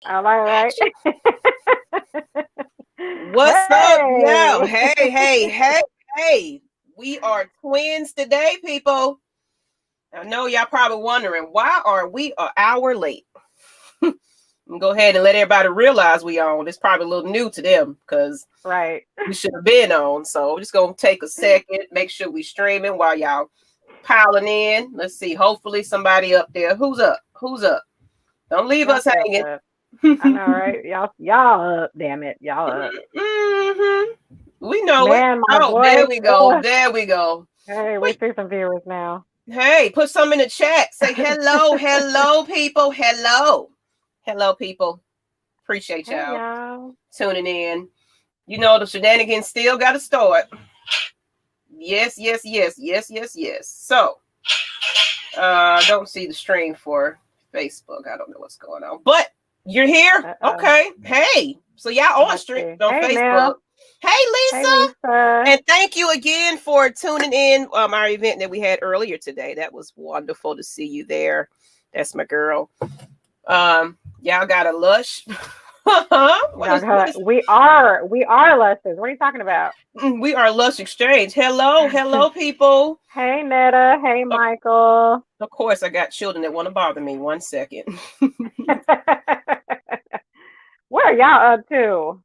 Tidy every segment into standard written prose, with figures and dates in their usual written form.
Am I right? What's up, yo? Hey. Hey. We are twins today, people. I know y'all probably wondering why are we an hour late? Go ahead and let everybody realize we on. It's probably a little new to them because Right. we should have been on. So we're just gonna take a second, make sure we streaming while y'all piling in. Let's see. Hopefully somebody up there. Who's up? Who's up? Don't leave us Somebody else hanging. up. I know, right? Y'all up, damn it. Y'all up. Mm-hmm. We know it. Man, my Oh, there voice. we go. Ugh. There we go. Hey, we Wait. see some viewers now. Hey, put some in the chat. Say hello, hello, people. Hello, people. Appreciate Hey, y'all y'all. tuning in. You know, the shenanigans still got to start. Yes. So, don't see the stream for Facebook. I don't know what's going on, but you're here. Uh-oh. Okay. Hey, so y'all on Let's stream see. on Hey, Facebook. Mel. Hey, Hey, Lisa. Lisa. And thank you again for tuning in our event that we had earlier today. That was wonderful to see you there. That's my girl. Y'all got a Lush. what Y'all is got, we are Lushes. What are you talking about? we are Lush Exchange. Hello, people. Hey, Netta. Hey, Of, Michael. of course, I got children that want to bother me. 1 second. What are y'all up to?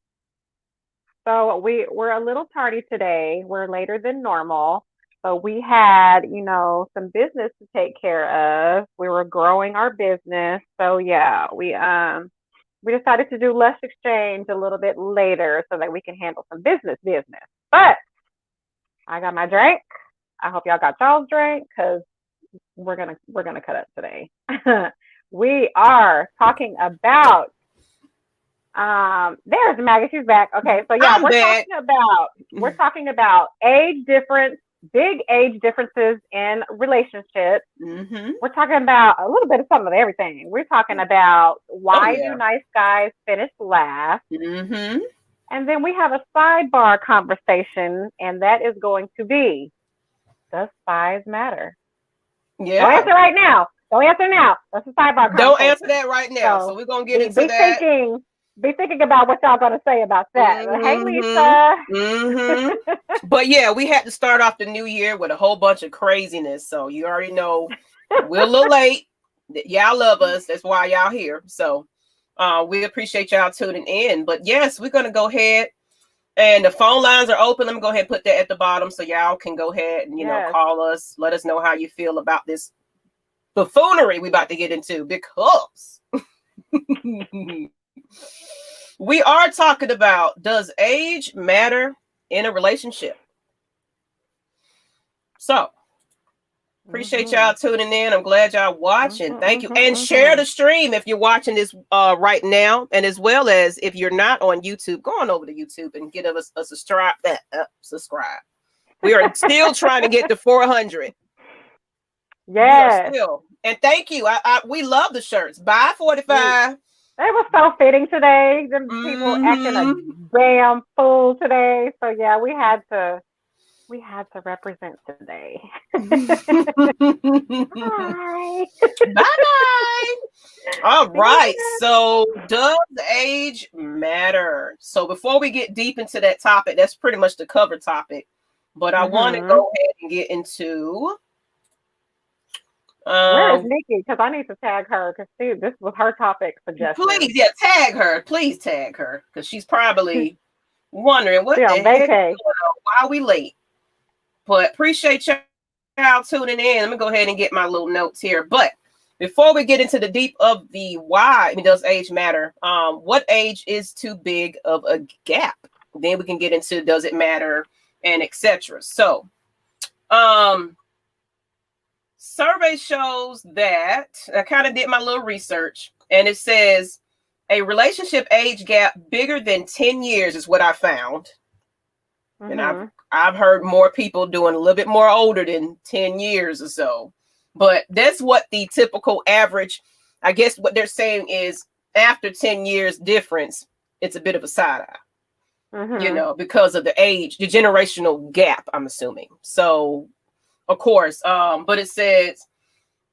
So we're a little tardy today. We're later than normal. So we had, some business to take care of. We were growing our business. So yeah, we decided to do Lush Exchange a little bit later so that we can handle some business. But I got my drink. I hope y'all got y'all's drink because we're gonna cut up today. We are talking about there's Maggie, she's back. Okay, so yeah, I'm back. we're talking about age difference, big age differences in relationships. Mm-hmm. We're talking about a little bit of some of everything. We're talking about Oh why do yeah. nice guys finish last? Mm-hmm. And then we have a sidebar conversation, and that is going to be, does size matter? Don't Yeah. answer right now. Don't answer now. That's a sidebar Don't answer conversation. that right now. So So we're gonna get be into be that. thinking be thinking about what y'all gonna say about that. Hey, Mm-hmm. Lisa. Mm-hmm. But yeah, we had to start off the new year with a whole bunch of craziness. So you already know we're a little late. Y'all love us. That's why y'all here. So we appreciate y'all tuning in. But yes, we're gonna go ahead and the phone lines are open. Let me go ahead and put that at the bottom so y'all can go ahead and Yes. call us. Let us know how you feel about this buffoonery we about to get into because we are talking about, does age matter in a relationship? So appreciate Mhm. y'all tuning in. I'm glad y'all Mhm. watching. Thank you. Mhm. And share Mhm. the stream if you're watching this right now. And as well as if you're not on YouTube, go on over to YouTube and get us a subscribe. Subscribe. We are still trying to get to 400. We are Yes. still. And thank you. We love the shirts. Buy We 45. It was so fitting today. Them people acting a Mm-hmm. damn fool today. So yeah, we had to represent today. Hi. Bye bye. All See you right. later. So, does age matter? So, before we get deep into that topic, that's pretty much the cover topic. But I want to Mhm. go ahead and get into. Where is Um, Nikki? Because I need to tag her because this was her topic suggestion. Please, yeah, tag her. Please tag her because she's probably wondering She what the on heck is vacay. going on. Why are we late? But appreciate y'all tuning in. Let me go ahead and get my little notes here. But before we get into the deep of the why, I mean, does age matter? What age is too big of a gap? Then we can get into does it matter and etc. So, um, survey shows that I kind of did my little research, and it says a relationship age gap bigger than 10 years is what I found. And I've Mhm. I've heard more people doing a little bit more older than 10 years or so. But that's what the typical average, I guess what they're saying is after 10 years difference, it's a bit of a side eye, Mhm. because of the age, the generational gap, I'm assuming. So, of course, but it says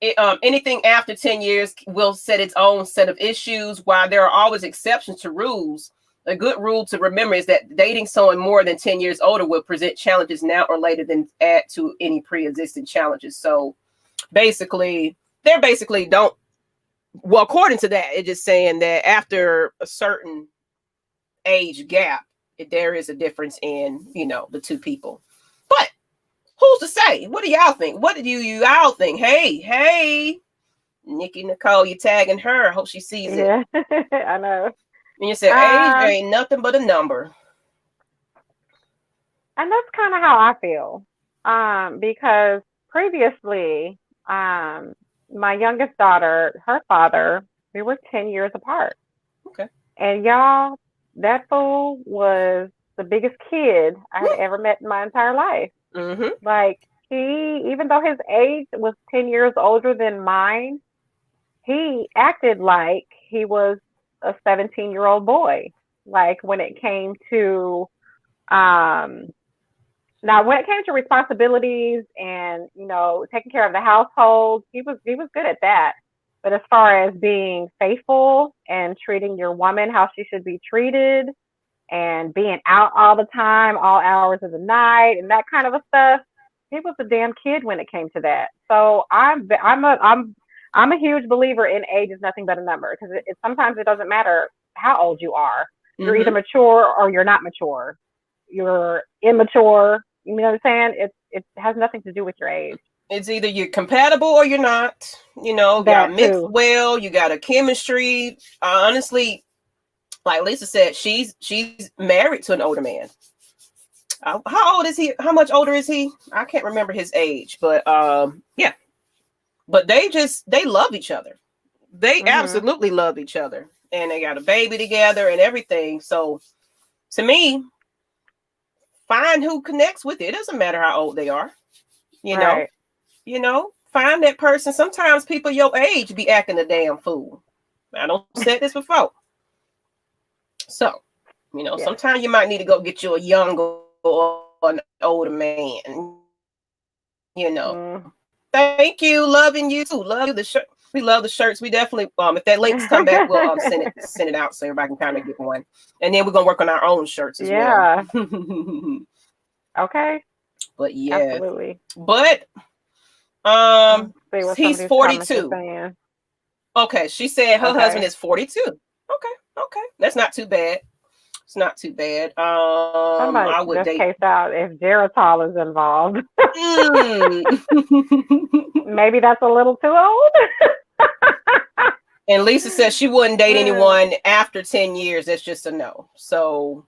Anything after 10 years will set its own set of issues. While there are always exceptions to rules, a good rule to remember is that dating someone more than 10 years older will present challenges now or later than add to any pre-existing challenges. So basically, they're basically don't, well, according to that, it's just saying that after a certain age gap, there is a difference in, the two people. But who's to say? What do y'all think? What do y'all think? Hey, Nikki Nicole, you tagging her. I hope she sees it. Yeah, I know. And you said age ain't nothing but a number. And that's kind of how I feel. Because previously, my youngest daughter, her father, we were 10 years apart. Okay. And y'all, that fool was the biggest kid I had ever met in my entire life. Mm-hmm. Like, even though his age was 10 years older than mine, he acted like he was a 17-year-old boy. Like, when it came to, now, when it came to responsibilities and, taking care of the household, he was good at that. But as far as being faithful and treating your woman how she should be treated and being out all the time, all hours of the night and that kind of a stuff, he was a damn kid when it came to that. So I'm a huge believer in age is nothing but a number, because sometimes it doesn't matter how old you are. You're either mature or you're not mature. You're immature. You know what I'm saying? It has nothing to do with your age. It's either you're compatible or you're not. Y'all mixed well. You got a chemistry. Honestly, like Lisa said, she's married to an older man. How old is he? How much older is he? I can't remember his age, but yeah. But they love each other. They absolutely love each other, and they got a baby together and everything. So, to me, find who connects with it. It doesn't matter how old they are. Right. Find that person. Sometimes people your age be acting a damn fool. I don't said this before. So, sometimes you might need to go get you a younger or an older man. Thank you. Loving you too. Love you. The shirt. We love the shirts. We definitely, if that links come back, we'll send it out so everybody can kind of get one. And then we're gonna work on our own shirts as well. Okay. But yeah. Absolutely. But he's 42. Okay, she said her husband is 42. Okay. That's not too bad. It's not too bad. I would just case out if Geritol is involved. Maybe that's a little too old. And Lisa says she wouldn't date anyone after 10 years. That's just a no. So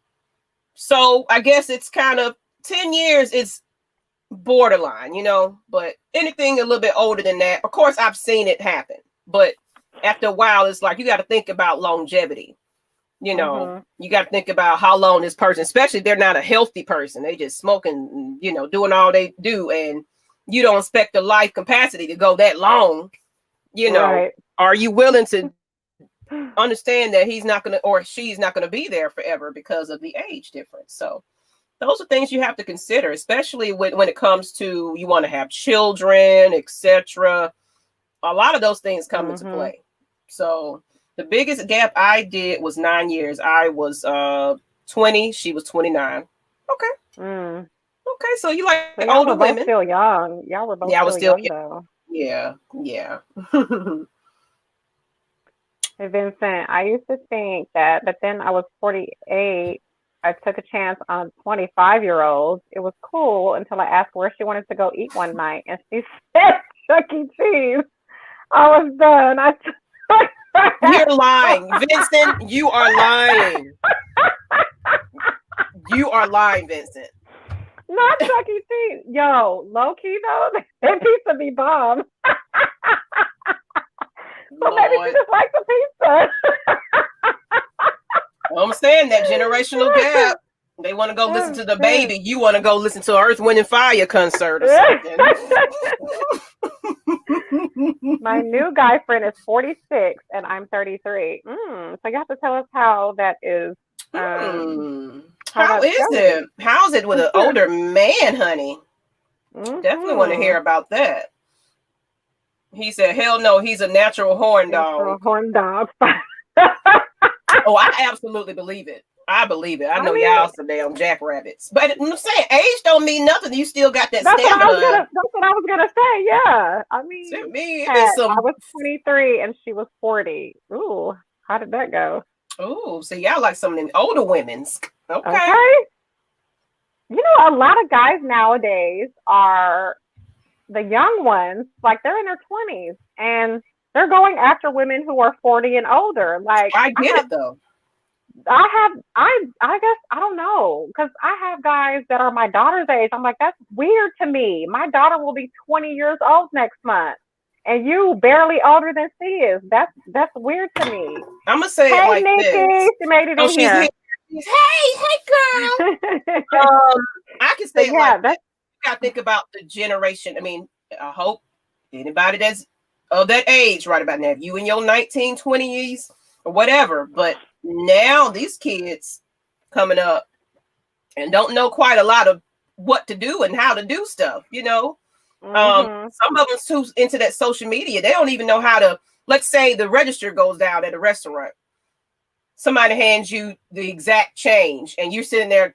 I guess it's kind of 10 years is borderline, but anything a little bit older than that. Of course, I've seen it happen, but after a while, it's like you got to think about longevity. You got to think about how long this person, especially if they're not a healthy person, they just smoking, doing all they do, and you don't expect the life capacity to go that long. Right. Are you willing to understand that he's not going to, or she's not going to be there forever because of the age difference? So those are things you have to consider, especially when it comes to you want to have children, etc. A lot of those things come into play. So the biggest gap I did was 9 years. I was 20. She was 29. Okay. Okay, so you like older women. Still young. Y'all were both still young, though. Yeah. Hey, Vincent, I used to think that, but then I was 48. I took a chance on a 25-year-old. It was cool until I asked where she wanted to go eat one night, and she said Chuck E. Cheese. I was done. You're lying, Vincent. You are lying. You are lying, Vincent. Not Chuck E. Cheese. Yo, low key though, that pizza be bomb. So maybe she just likes the pizza. I'm saying that generational gap. They want to go listen to the baby. You want to go listen to Earth, Wind, and Fire concert or something. My new guy friend is 46 and I'm 33. So you have to tell us how that is. How is it? How's it with an older man, honey? Definitely want to hear about that. He said, hell no, he's a natural horn Natural dog. horn dog. Oh, I absolutely believe it. I believe it. I know mean, y'all some damn jackrabbits. But I'm saying age don't mean nothing. You still got that that's stamina. what I was gonna say. Yeah. I To mean, me, it be I some. was 23 and she was 40. Ooh, how did that go? Oh, so y'all like some of them older women's. Okay. Okay. You know, a lot of guys nowadays are the young ones, like they're in their 20s and they're going after women who are 40 and older. Like I get it though. I guess I don't know because I have guys that are my daughter's age. I'm like, that's weird to me. My daughter will be 20 years old next month, and you barely older than she is. That's weird to me. I'm gonna say it Hey, like Nikki, this. she made it Oh, in she's here. here. Hey, girl. I can say But it like yeah, this. that's You gotta think about the generation. I mean, I hope anybody that's of that age right about now, you in your 1920s or whatever, but now these kids coming up and don't know quite a lot of what to do and how to do stuff, you know. Some of us who's into that social media, they don't even know how to, let's say the register goes down at a restaurant. Somebody hands you the exact change and you're sitting there.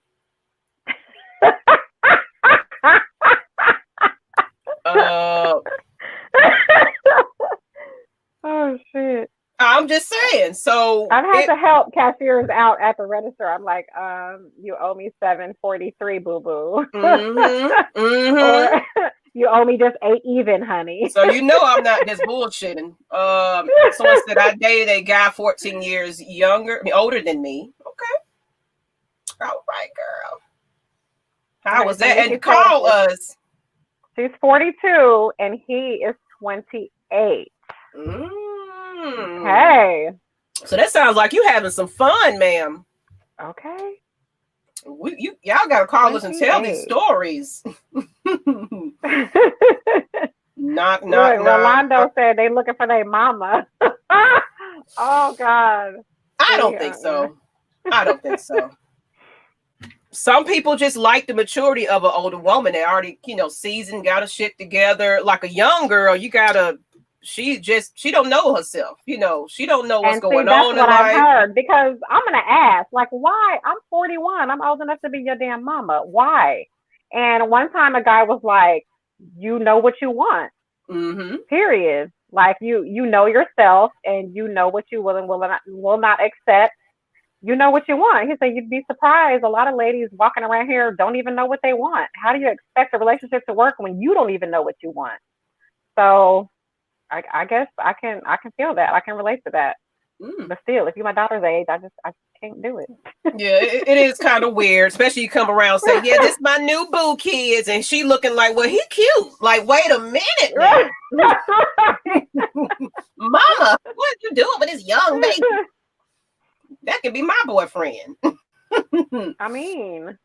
Oh shit. I'm just saying. So I've had to help cashiers out at the register. I'm like, you owe me $7.43, boo boo. Or you owe me just 8 even, honey. So you know I'm not just bullshitting. Someone said I dated a guy 14 years older than me. Okay. All right, girl. How was that? And call us. She's 42 and he is 28. Okay. So that sounds like you having some fun, ma'am. Okay. Y'all gotta call us and tell these stories. Knock. Rolando said they looking for their mama. Oh God. I don't think so. Some people just like the maturity of an older woman. They already, seasoned, got her shit together. Like a young girl, she don't know herself. She don't know what's going on in life. That's what I've heard. Because I'm gonna ask, like, why? I'm 41. I'm old enough to be your damn mama. Why? And one time a guy was like, you know what you want. Period. Like you know yourself and you know what you will and will not accept. You know what you want. He said, you'd be surprised. A lot of ladies walking around here don't even know what they want. How do you expect a relationship to work when you don't even know what you want? So I guess I can feel that. I can relate to that. But still, if you're my daughter's age, I can't do it. Yeah, it is kind of weird, especially you come around and say, yeah, this is my new boo kids, and she looking like, well, he cute. Like, wait a minute now. Mama, what you doing with this young baby? That could be my boyfriend. I mean,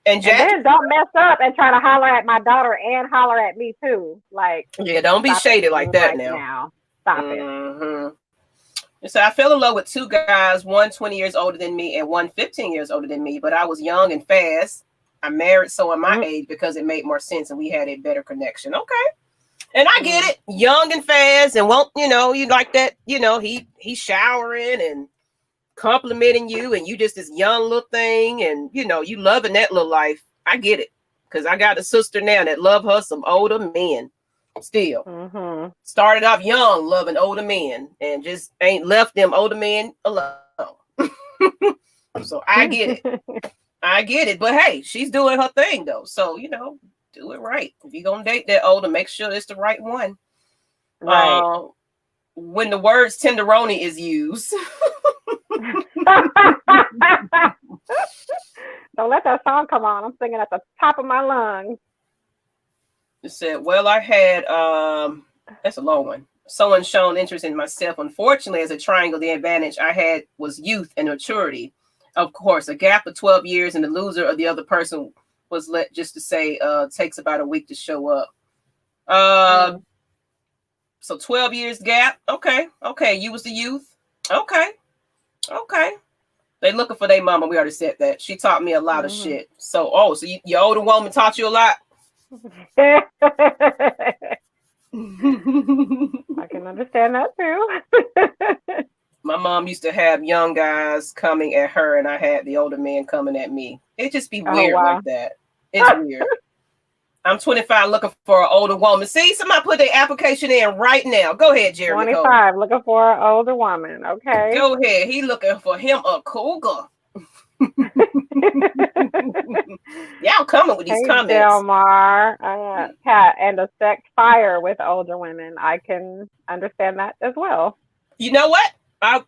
and then don't mess up and try to holler at my daughter and holler at me too. Like, yeah, don't be shaded like that now. Stop it. So I fell in love with 2 guys, one 20 years older than me and one 15 years older than me, but I was young and fast. I married someone my age because it made more sense and we had a better connection. Okay. And I get it. Young and fast and won't, you like that, he's showering and complimenting you and you just this young little thing and, you loving that little life. I get it. Because I got a sister now that love her some older men. Still started off young loving older men and just ain't left them older men alone. So I get it. But hey, she's doing her thing though, so do it right. If you're gonna date that older, make sure it's the right one. Right. When the words tenderoni is used. Don't let that song come on. I'm singing at the top of my lungs. It said, well, I had, that's a long one. Someone shown interest in myself. Unfortunately, as a triangle, the advantage I had was youth and maturity. Of course, a gap of 12 years and the loser of the other person was let just to say, takes about a week to show up. So 12 years gap. Okay. You was the youth. Okay. They looking for their mama. We already said that. She taught me a lot of shit. So, your older woman taught you a lot? I can understand that too. My mom used to have young guys coming at her, and I had the older men coming at me. It just be Oh weird wow. like that. It's weird. I'm 25 looking for an older woman. See, somebody put their application in right now. Go ahead, Jeremy Cole. 25, looking for an older woman. Okay. Go ahead. He looking for him a cougar. Y'all coming with these Hey, comments. Delmar. Cat and a sex fire with older women. I can understand that as well. You know what? I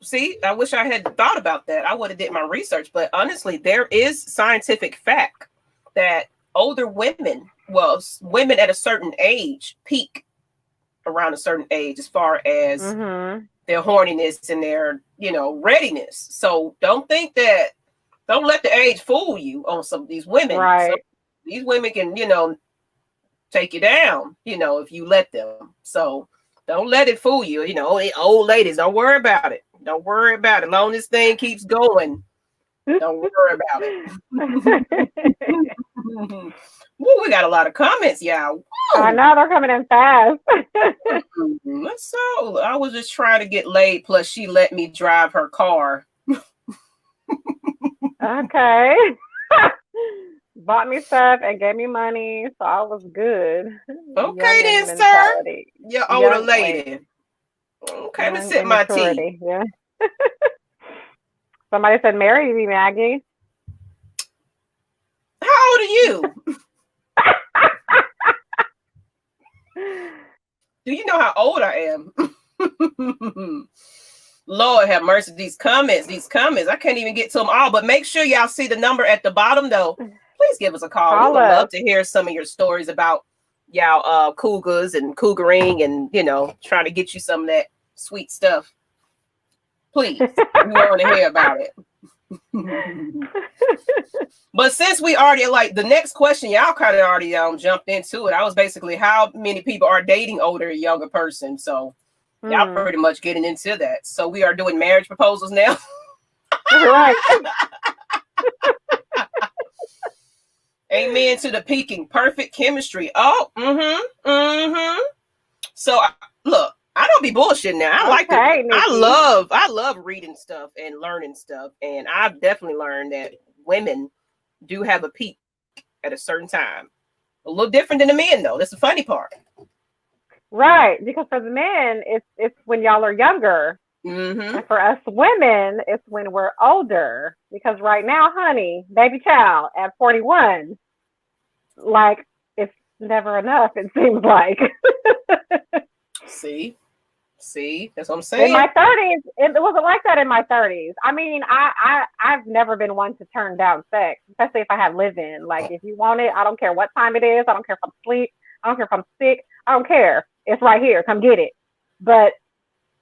wish I had thought about that. I would have did my research, but honestly, there is scientific fact that older women, well, women at a certain age peak around a certain age as far as their horniness and their, readiness. So don't let the age fool you on some of these women. Right. These women can, take you down, if you let them. So don't let it fool you. Old ladies, don't worry about it. Don't worry about it. As long as this thing keeps going, don't worry about it. Woo, we got a lot of comments, y'all. Woo. I know they're coming in fast. So I was just trying to get laid, plus she let me drive her car. Okay. Bought me stuff and gave me money, so I was good. Okay then, sir. You're older lady. Okay, let's sip my tea. Yeah. Somebody said, marry me, Maggie. How old are you? Do you know how old I am? Lord have mercy. These comments. I can't even get to them all, but make sure y'all see the number at the bottom though. Please give us a call. We would love to hear some of your stories about y'all cougars and cougaring and, trying to get you some of that sweet stuff. Please. We want to hear about it. But since we already the next question, y'all kind of already jumped into it. I was basically how many people are dating older or younger person. So y'all pretty much getting into that. So we are doing marriage proposals now. Right. Amen to the peaking. Perfect chemistry. Oh, So look, I don't be bullshitting now. I like that. I love reading stuff and learning stuff. And I've definitely learned that women do have a peak at a certain time. A little different than the men, though. That's the funny part. Right. Because for the men, it's when y'all are younger. And for us women, it's when we're older. Because right now, honey, baby child at 41, it's never enough, it seems like. See, that's what I'm saying. In my 30s, it wasn't like that in my 30s. I mean, I've never been one to turn down sex, especially if I have live-in. Like, if you want it, I don't care what time it is. I don't care if I'm asleep. I don't care if I'm sick. I don't care. It's right here. Come get it. But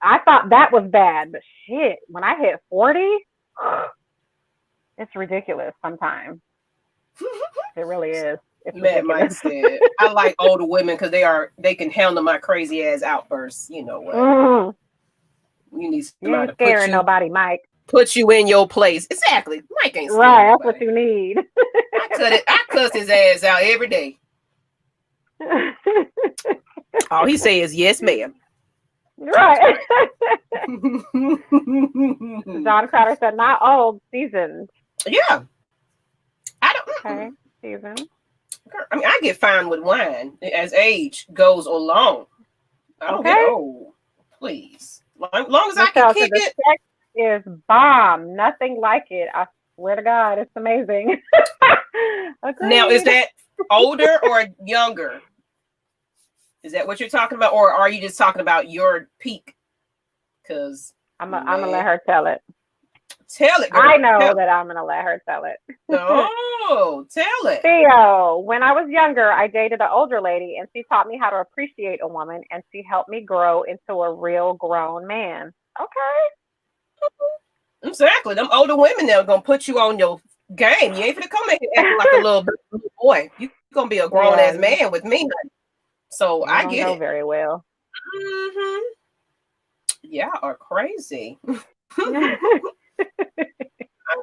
I thought that was bad. But shit, when I hit 40, it's ridiculous sometimes. It really is. Matt Mike said, I like older women because they can handle my crazy ass outbursts. You know what? You need somebody to scaring nobody, Mike. Put you in your place. Exactly. Mike ain't scaring right. Nobody. That's what you need. I cuss his ass out every day. All he says is yes, ma'am. Right. John Crowder said, not old, seasoned. Yeah. I don't. Okay, seasoned. I mean, I get fine with wine as age goes along. I don't get old. Please. Long as I can kick it. Sex is bomb. Nothing like it. I swear to God, it's amazing. Now, is that older or younger? Is that what you're talking about? Or are you just talking about your peak? Because I'm going to let her tell it. Tell it, girl. I know that I'm going to let her tell it. Oh, tell it. Theo, when I was younger, I dated an older lady, and she taught me how to appreciate a woman, and she helped me grow into a real grown man. Okay. Exactly. Them older women now are going to put you on your game. You ain't going to come in here acting like a little boy. You're going to be a grown-ass man with me. So I get it. Very well. Y'all are crazy. I'm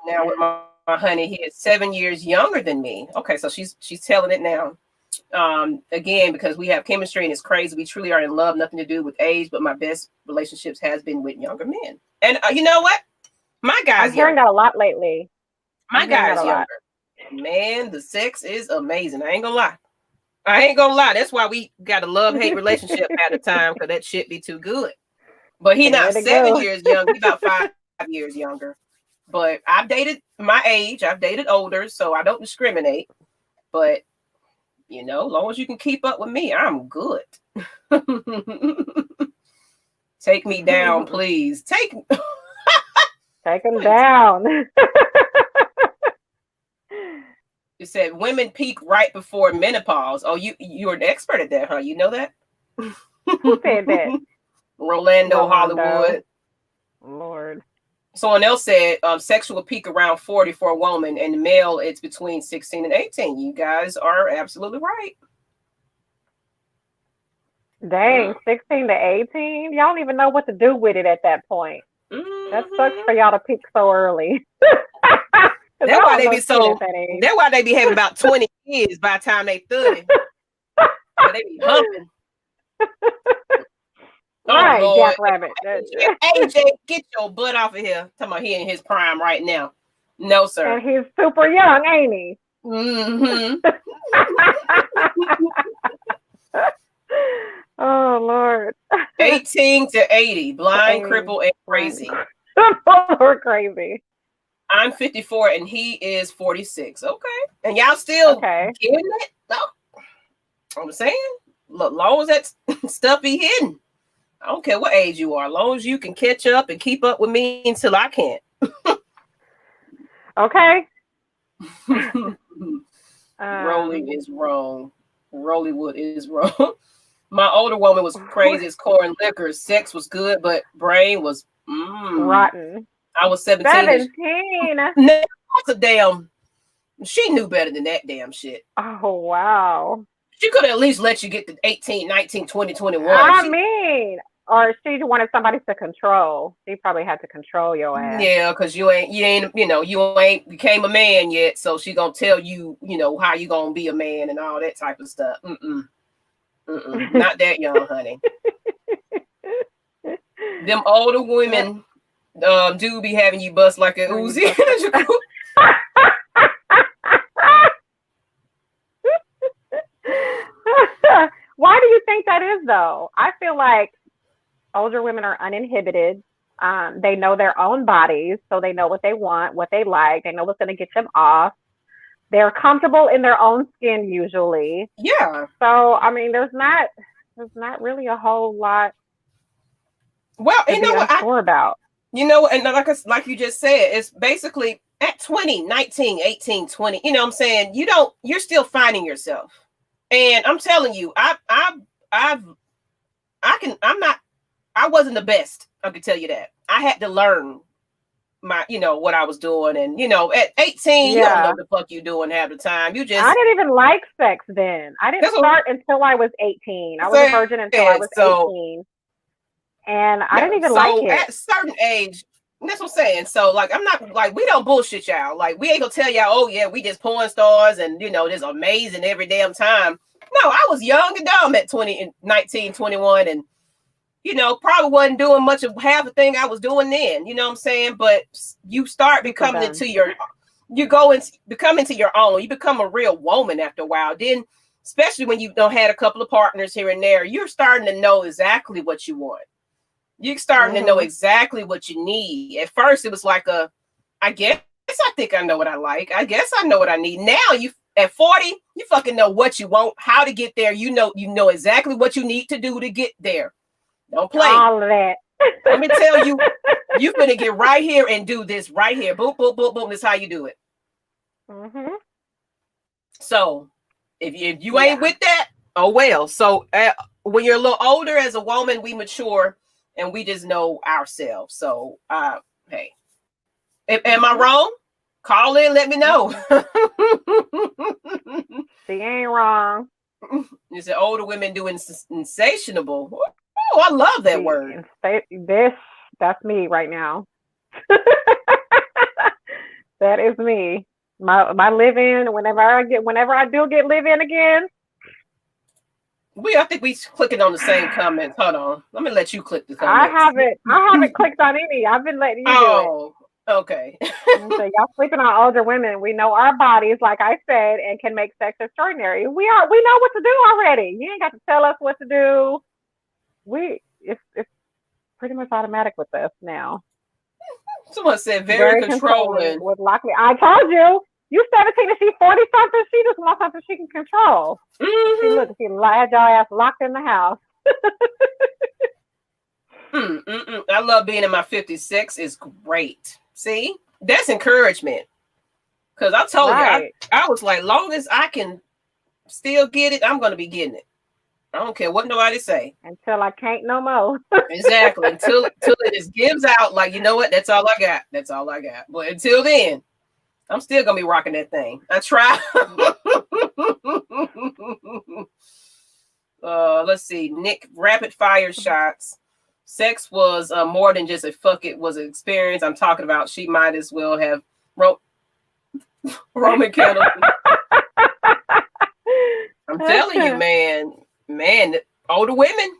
now with my honey. He is 7 years younger than me. Okay, so she's telling it now. Again, because we have chemistry and it's crazy. We truly are in love, nothing to do with age, but my best relationships has been with younger men. And you know what? My I'm guy's hearing younger. that a lot lately. My I'm hearing guy that is a lot. younger. Man, the sex is amazing. I ain't gonna lie. That's why we got a love-hate relationship at the time, because that shit be too good. But he There not to 7 years go. young. He about 5 years younger. But I've dated my age. I've dated older, so I don't discriminate. But long as you can keep up with me, I'm good. Take me down, please. Take them Please. down. You said women peak right before menopause. Oh, you're an expert at that, huh? You know that? Who said that? Rolando Rolando. Hollywood. Lord. Someone else said sexual peak around 40 for a woman, and the male it's between 16 and 18. You guys are absolutely right. Dang, 16 to 18? Y'all don't even know what to do with it at that point. That sucks for y'all to peak so early. That's why they be at that age. That's why they be having about 20 kids by the time they 30. They be humping. Right, oh Lord. Jackrabbit. AJ, get your butt off of here. Talking about he in his prime right now. No, sir. And he's super young, ain't he? Mm-hmm. Oh Lord. 18 to 80, blind, crippled, and crazy. We're crazy. I'm 54 and he is 46. Okay. And y'all still getting it? No. I'm saying, look, long as that stuff be hidden. I don't care what age you are, as long as you can catch up and keep up with me until I can't. Okay. Rolling is wrong. Rollywood is wrong. My older woman was crazy as corn liquor. Sex was good, but brain was rotten. I was 17. That's a damn. She knew better than that damn shit. Oh, wow. She could at least let you get to 18, 19, 20, 21. I mean, or she wanted somebody to control. She probably had to control your ass. Yeah, because you ain't became a man yet. So she gonna tell you, how you gonna be a man and all that type of stuff. Not that young, honey. Them older women do be having you bust like a Uzi. Why do you think that is, though? I feel like older women are uninhibited. They know their own bodies, so they know what they want, what they like. They know what's going to get them off. They're comfortable in their own skin usually. Yeah. So I mean, there's not really a whole lot. Well, you know what I'm sure about. And like you just said, it's basically at 20, 19, 18, 20. You know what I'm saying? You're still finding yourself. And I'm telling you, I wasn't the best. I can tell you that. I had to learn what I was doing. And, at 18, you don't know what the fuck you doing half the time. I didn't even like sex then. I didn't start until I was 18. I was a virgin until I was 18. And I didn't even like it. At a certain age, that's what I'm saying. So, like, I'm not, like, we don't bullshit y'all. Like, we ain't gonna tell y'all, oh, yeah, we just porn stars and, just amazing every damn time. No, I was young and dumb at 19, 21 and, probably wasn't doing much of half the thing I was doing then. You know what I'm saying? But you start becoming become into your own. You become a real woman after a while. Then, especially when you had a couple of partners here and there, you're starting to know exactly what you want. You're starting to know exactly what you need. At first, it was like I guess I think I know what I like. I guess I know what I need. Now, at 40, you fucking know what you want, how to get there. You know exactly what you need to do to get there. Don't play. All of that. Let me tell you, you're going to get right here and do this right here. Boom, boom, boom, boom. This is how you do it. Mm-hmm. So, if you ain't with that, oh well. So, when you're a little older as a woman, we mature. And we just know ourselves. So, hey, am I wrong? Call in, let me know. She ain't wrong. You said older women doing sensationable. Oh, I love that word. That's me right now. That is me. My live-in. Whenever I do get live-in again, I think we clicking on the same comments. Hold on. Let me let you click the I comments. haven't clicked on any. I've been letting you do it. Oh, okay. So y'all sleeping on older women. We know our bodies, like I said, and can make sex extraordinary. We know what to do already. You ain't got to tell us what to do. It's pretty much automatic with us now. Someone said very Very controlling controlling. with Lockley. I told you, you 17 and she 40 something. She just wants something she can control. Mm-hmm. She had your ass locked in the house. I love being in my 56. It's great. See, that's encouragement. Because I told you, I was like, long as I can still get it, I'm going to be getting it. I don't care what nobody say. Until I can't no more. Exactly. Until it just gives out, like, you know what? That's all I got. That's all I got. But until then, I'm still going to be rocking that thing. I try. Let's see. Nick, rapid fire shots. Sex was more than just a fuck it was an experience. I'm talking about she might as well have Roman candles. I'm telling you, man, older women,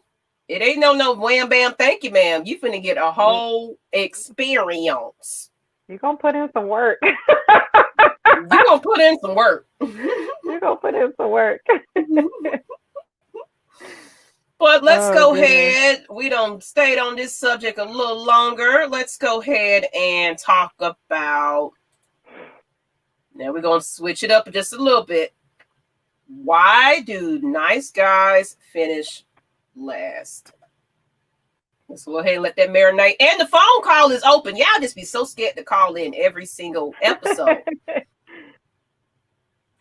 it ain't no wham bam thank you, ma'am. You finna get a whole experience. You're gonna put in some work. You're gonna put in some work. You're gonna put in some work. But let's go ahead. We don't stayed on this subject a little longer. Let's go ahead and talk about. Now we're gonna switch it up just a little bit. Why do nice guys finish last? Let's go ahead and let that marinate. And the phone call is open. Y'all just be so scared to call in every single episode.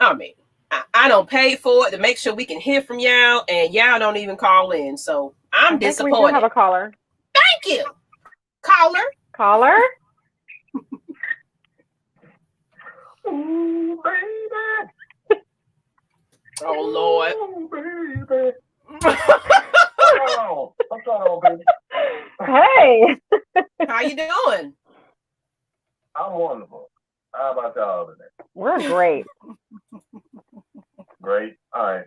I mean, I don't pay for it to make sure we can hear from y'all, and y'all don't even call in. So I'm disappointed. We do have a caller. Thank you, caller. Caller. Ooh, baby. Oh Lord. Ooh, baby. What's going on, baby? Hey. How you doing? I'm wonderful. How about y'all today? We're great. Great. All right.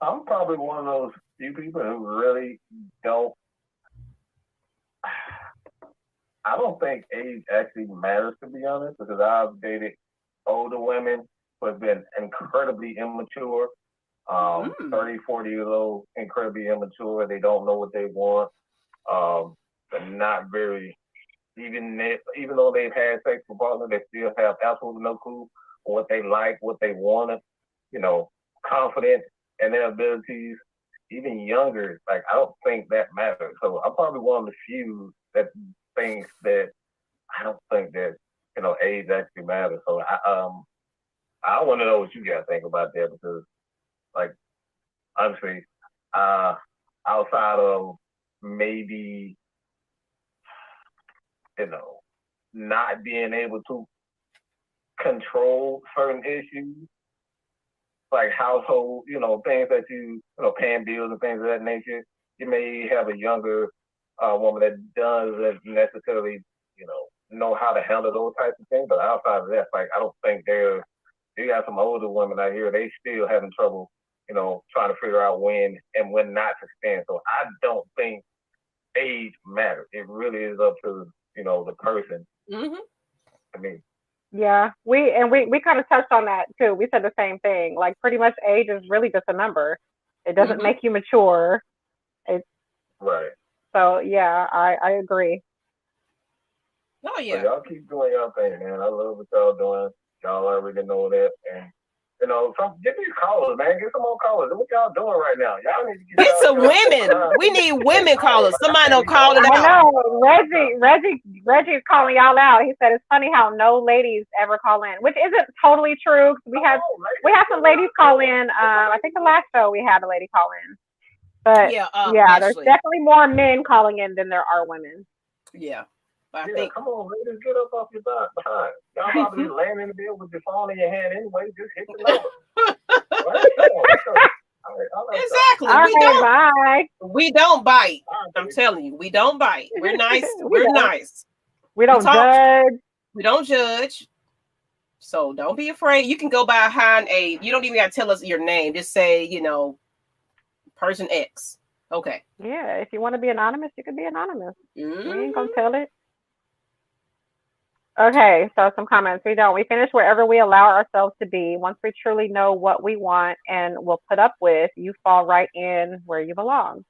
I'm probably one of those few people who really don't. I don't think age actually matters, to be honest, because I've dated older women who have been incredibly immature, 30, 40 years old, incredibly immature. They don't know what they want. They're not very, even though they've had sex with partners, they still have absolutely no clue what they like, what they want, confident in their abilities, even younger. Like, I don't think that matters. So I'm probably one of the few that thinks that I don't think that, age actually matters. So I want to know what you guys think about that, because, like, honestly, outside of maybe, not being able to control certain issues, like household, things that paying bills and things of that nature. You may have a younger woman that doesn't necessarily, know how to handle those types of things. But outside of that, like, I don't think you got some older women out here, they still having trouble, trying to figure out when and when not to stand. So I don't think age matters. It really is up to, the person. Mm-hmm. I mean, yeah, we kind of touched on that too. We said the same thing. Like, pretty much age is really just a number. It doesn't make you mature. It's right. So yeah, I agree. Oh yeah. So y'all keep doing y'all thing, man. I love what y'all doing. Y'all already know that, and get these callers, man. Get some more callers. What y'all doing right now? Y'all need to get some women. We need women callers. Somebody don't call it out. I know. Reggie's calling y'all out. He said it's funny how no ladies ever call in, which isn't totally true. We had some ladies call in. I think the last show we had a lady call in. But there's definitely more men calling in than there are women. Yeah. I think, come on, ladies, get up off your behind. Y'all probably laying in the bed with your phone in your hand anyway. Just hit the number. Exactly. We don't bite. I'm telling you, we don't bite. We're nice. We're nice. We don't judge. We don't judge. So don't be afraid. You can go behind you don't even got to tell us your name. Just say, person X. Okay. Yeah, if you want to be anonymous, you can be anonymous. Mm-hmm. We ain't gonna tell it. Okay, so some comments. We don't. We finish wherever we allow ourselves to be. Once we truly know what we want and will put up with, you fall right in where you belong.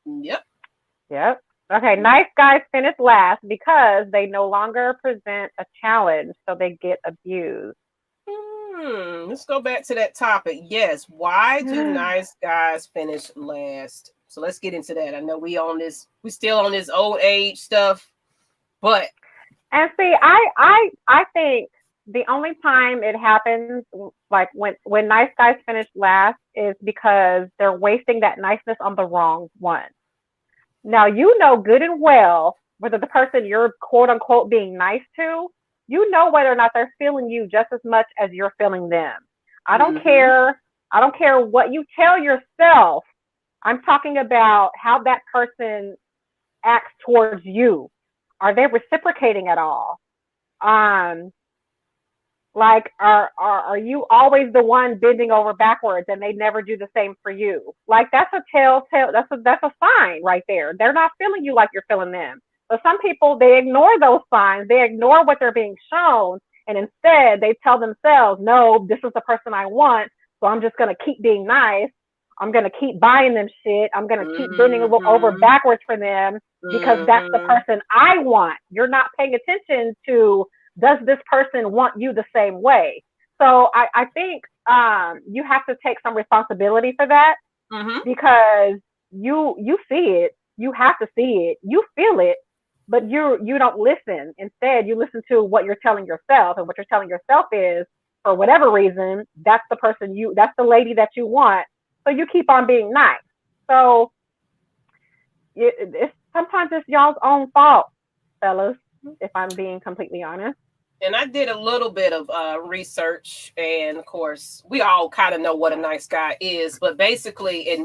Yep. Yep. Okay, nice guys finish last because they no longer present a challenge, so they get abused. Let's go back to that topic. Yes. Why do nice guys finish last? So let's get into that. I know we still on this old age stuff, but. And see, I think the only time it happens, like when nice guys finish last, is because they're wasting that niceness on the wrong one. Now, you know good and well whether the person you're quote unquote being nice to, you know whether or not they're feeling you just as much as you're feeling them. I don't care. I don't care what you tell yourself. I'm talking about how that person acts towards you. Are they reciprocating at all? Like are you always the one bending over backwards and they never do the same for you? Like that's a telltale, that's a sign right there. They're not feeling you like you're feeling them. But some people, they ignore those signs, they ignore what they're being shown, and instead they tell themselves, no, this is the person I want, so I'm just gonna keep being nice. I'm gonna keep buying them shit. I'm gonna keep bending over backwards for them because that's the person I want. You're not paying attention to, does this person want you the same way? So I think you have to take some responsibility for that because you see it, you have to see it, you feel it, but you don't listen. Instead, you listen to what you're telling yourself, and what you're telling yourself is, for whatever reason, that's the person that's the lady that you want. So you keep on being nice. So sometimes it's y'all's own fault, fellas, if I'm being completely honest. And I did a little bit of research, and of course, we all kind of know what a nice guy is. But basically,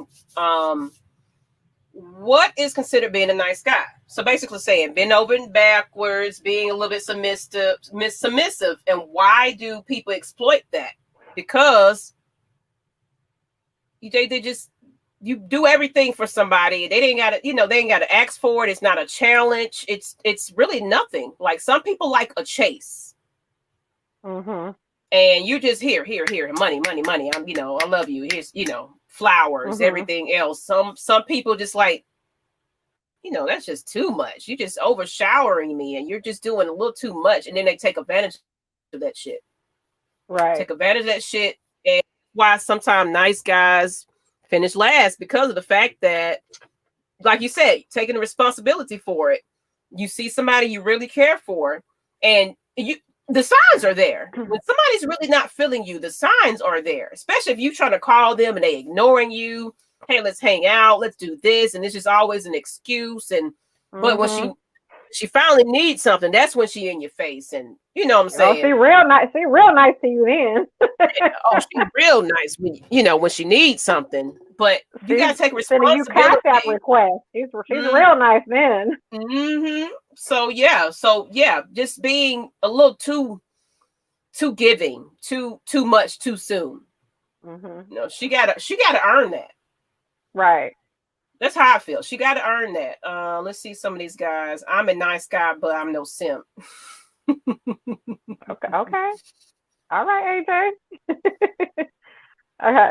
what is considered being a nice guy? So basically, saying bend over and backwards, being a little bit submissive, and why do people exploit that? Because they just, you do everything for somebody. They ain't got to, they ain't got to ask for it. It's not a challenge. It's really nothing. Like some people like a chase. And you just here, money. I'm, I love you. Here's, flowers, everything else. Some people just like, that's just too much. You're just overshowering me, and you're just doing a little too much. And then they take advantage of that shit. Right. Take advantage of that shit. And why sometimes nice guys finish last, because of the fact that, like you said, taking the responsibility for it. You see somebody you really care for, and the signs are there. When somebody's really not feeling you, the signs are there. Especially if you're trying to call them and they ignoring you. Hey, let's hang out. Let's do this, and it's just always an excuse. And but when she finally needs something, that's when she in your face, and you know what I'm saying. Oh, she real nice. She real nice to you then. She's real nice when when she needs something. But you gotta take responsibility. You Cash App request. She's real nice then. So yeah, just being a little too giving, too much too soon. She gotta earn that. Right. That's how I feel. She gotta earn that. Let's see some of these guys. I'm a nice guy, but I'm no simp. Okay. All right, AJ.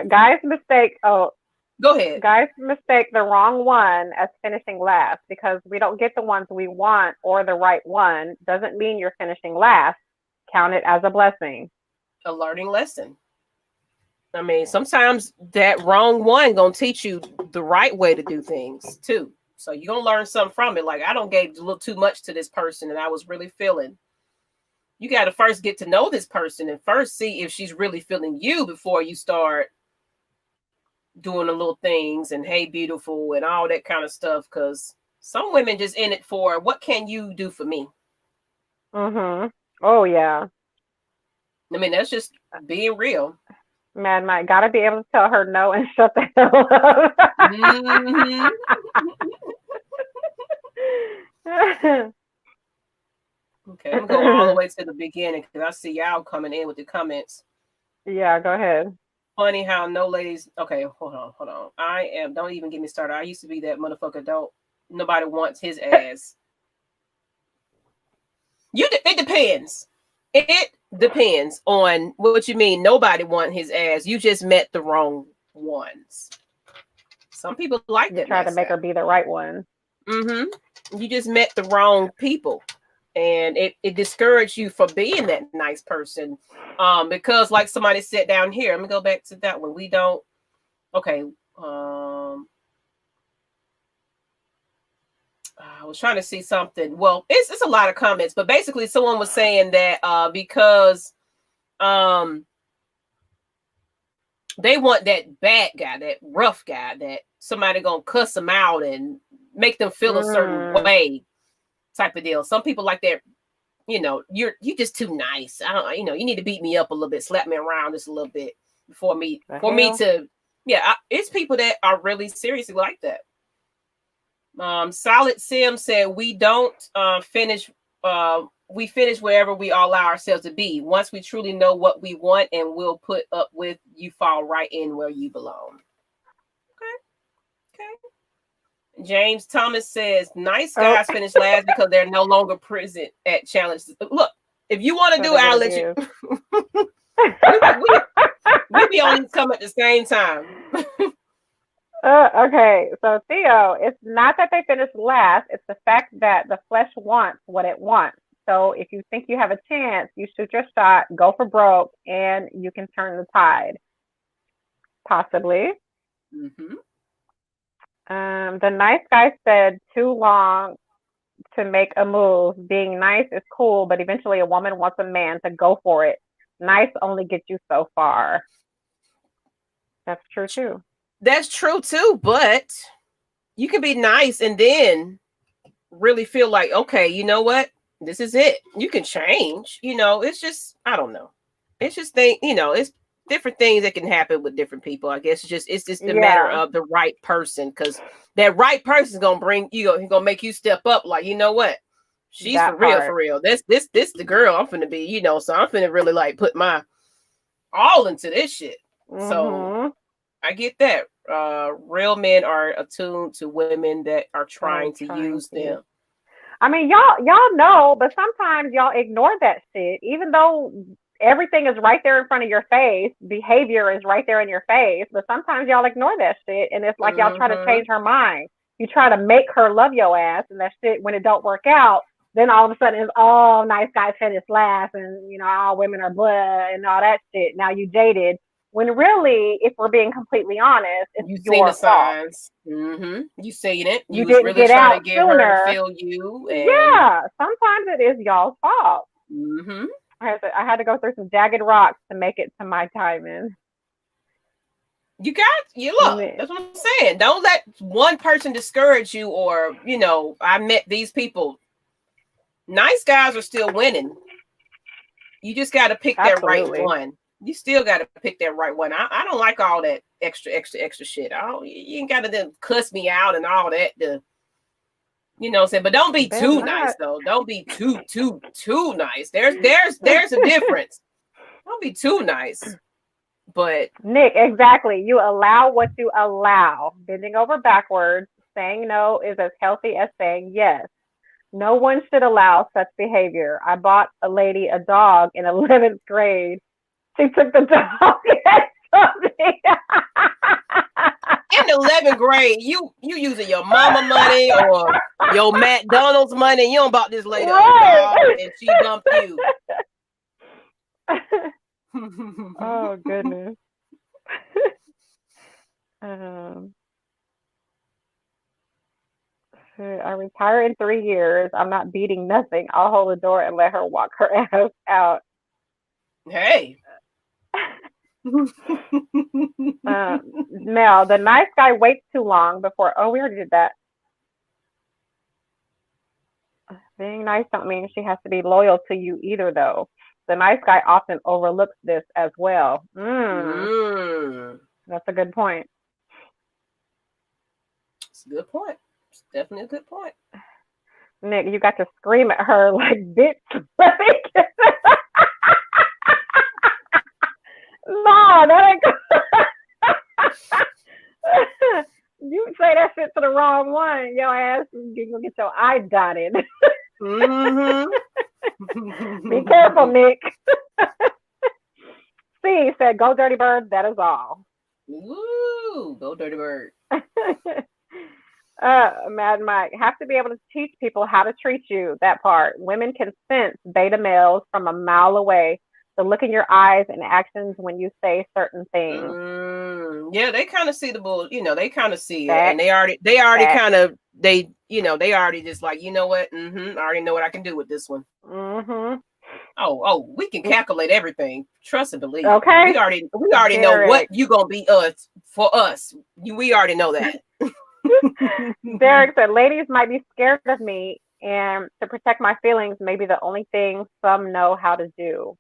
Guys mistake. Oh, go ahead. Guys mistake the wrong one as finishing last, because we don't get the ones we want or the right one. Doesn't mean you're finishing last. Count it as a blessing. A learning lesson. I mean, sometimes that wrong one gonna teach you the right way to do things too. So you're gonna learn something from it. Like, I don't gave a little too much to this person, and I was really feeling. You got to first get to know this person and first see if she's really feeling you before you start doing the little things and hey, beautiful, and all that kind of stuff. Because some women just in it for, what can you do for me? Oh yeah. I mean, that's just being real. Mad Mike, gotta be able to tell her no and shut the hell up. Okay. I'm gonna go all the way to the beginning because I see y'all coming in with the comments. Yeah, go ahead. Funny how no ladies. Okay, hold on. Don't even get me started. I used to be that motherfucker. Nobody wants his ass. It depends. It depends on what you mean. Nobody want his ass. You just met the wrong ones. Some people like that. You try to make her be the right one. Mm-hmm. You just met the wrong people, and it discouraged you from being that nice person. Because like somebody said down here, let me go back to that one. We don't. Okay. I was trying to see something. Well, it's a lot of comments, but basically someone was saying that because they want that bad guy, that rough guy, that somebody gonna cuss them out and make them feel a certain way type of deal. Some people like that, you're just too nice. I don't, you need to beat me up a little bit, slap me around just a little bit for me to, it's people that are really seriously like that. Solid Sim said we don't finish. We finish wherever we all allow ourselves to be. Once we truly know what we want and we'll put up with, you fall right in where you belong. Okay. James Thomas says nice guys finish last because they're no longer present at challenges. Look, if you want to do it, I'll let you. we be on these come at the same time. Okay, so Theo, it's not that they finish last, it's the fact that the flesh wants what it wants. So if you think you have a chance, you shoot your shot, go for broke, and you can turn the tide. Possibly. Mm-hmm. The nice guy said too long to make a move. Being nice is cool, but eventually a woman wants a man to go for it. Nice only gets you so far. That's true too. That's true too, but you can be nice and then really feel like, okay, you know what? This is it. You can change. It's just, I don't know. It's just it's different things that can happen with different people. I guess it's just a matter of the right person, because that right person is gonna bring he's gonna make you step up. Like, you know what? She's for real. This the girl I'm finna be. So I'm finna really like put my all into this shit. Mm-hmm. So I get that. Real men are attuned to women that are trying to use them. I mean, y'all know, but sometimes y'all ignore that shit. Even though everything is right there in front of your face, behavior is right there in your face, but sometimes y'all ignore that shit, and it's like y'all try to change her mind. You try to make her love your ass, and that shit, when it don't work out, then all of a sudden it's all nice guys finish last, and all women are blah and all that shit. Now you jaded. When really, if we're being completely honest, it's you your seen the signs. Mm-hmm. You seen it. You was didn't really get trying out to get sooner. her to feel you. And... Yeah, sometimes it is y'all's fault. Mm-hmm. I had to go through some jagged rocks to make it to my timing. You look. That's what I'm saying. Don't let one person discourage you, or I met these people. Nice guys are still winning. You just got to pick that right one. You still got to pick that right one. I don't like all that extra shit. You ain't got to then cuss me out and all that. What I'm saying? But don't be too nice though. Don't be too nice. There's a difference. Don't be too nice. But Nick, exactly. You allow what you allow. Bending over backwards, saying no is as healthy as saying yes. No one should allow such behavior. I bought a lady a dog in 11th grade. She took the dog and took me. In 11th grade, you using your mama money or your McDonald's money. You don't bought this lady a dog and she dumped you. Oh, goodness. I retire in 3 years. I'm not beating nothing. I'll hold the door and let her walk her ass out. Hey. Mel, the nice guy waits too long before. Oh, we already did that. Being nice don't mean she has to be loyal to you either, though. The nice guy often overlooks this as well. That's a good point. It's a good point. It's definitely a good point. Nick, you got to scream at her like, bitch. No, that ain't good. You say that shit to the wrong one, your ass, you gonna get your eye dotted. Mm-hmm. Be careful, Nick. C said, "Go, Dirty Bird." That is all. Woo! Go Dirty Bird. Mad Mike, have to be able to teach people how to treat you. That part. Women can sense beta males from a mile away. The look in your eyes and actions when you say certain things. Yeah, they kind of see the bull. They kind of see it, That, and they already kind of they already just like, you know what? I already know what I can do with this one. Mm-hmm. Oh, we can calculate everything. Trust and believe. Okay. We already know what you gonna be for us. We already know that. Derek said, "Ladies might be scared of me, and to protect my feelings may be the only thing some know how to do."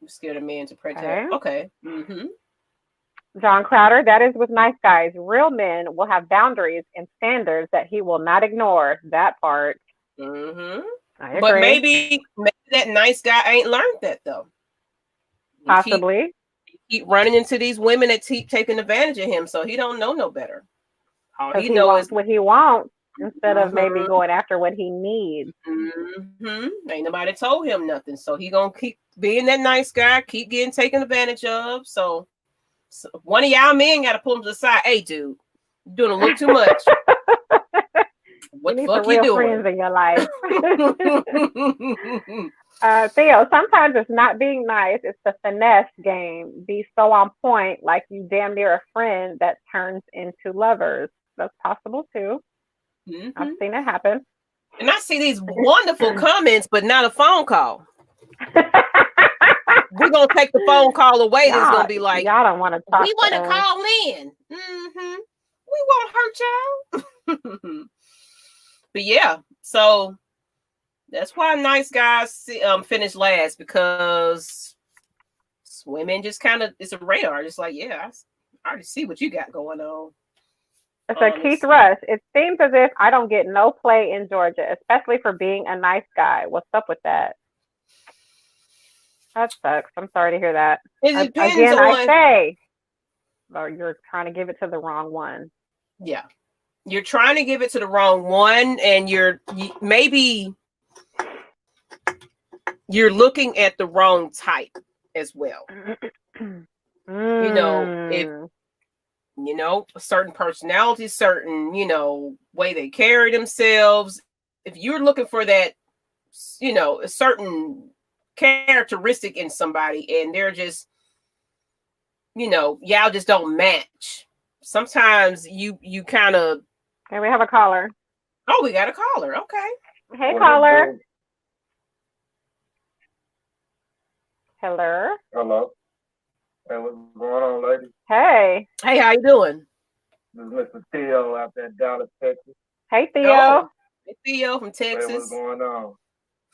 I'm scared of men to protect. Okay. Mm-hmm. John Crowder, that is with nice guys. Real men will have boundaries and standards that he will not ignore. That part. Mm-hmm. I agree. But maybe that nice guy ain't learned that though. Possibly. Keep running into these women that keep taking advantage of him, so he don't know no better. All he knows is what he wants instead of maybe going after what he needs. Ain't nobody told him nothing, so he gonna keep being that nice guy, keep getting taken advantage of. So one of y'all men got to pull him to the side. Hey, dude, you're doing a little too much. What the fuck you doing? Friends in your life. Theo, sometimes it's not being nice, it's the finesse game. Be so on point, like you damn near a friend that turns into lovers. That's possible too. I've seen it happen. And I see these wonderful comments, but not a phone call. We're gonna take the phone call away. It's gonna be like, y'all don't want to talk. We want to call in. We won't hurt y'all. But yeah, so that's why nice guys finish last, because women just kind of, it's a radar. Just like, yeah, I already see what you got going on. So Keith Rush, it seems as if I don't get no play in Georgia, especially for being a nice guy. What's up with that? That sucks. I'm sorry to hear that. Again, I say, or you're trying to give it to the wrong one. Yeah. You're trying to give it to the wrong one, and maybe you're looking at the wrong type as well. If a certain personality, certain, way they carry themselves. If you're looking for that, a certain characteristic in somebody, and they're just, y'all just don't match. Sometimes you kind of. Okay, we have a caller. Oh, we got a caller. Okay. Hey, caller. Hello. Hello. Hey, what's going on, ladies? Hey. Hey, how you doing? This is Mr. Theo out there in Dallas, Texas. Hey, Theo. Oh, hey, Theo from Texas. Hey, what's going on?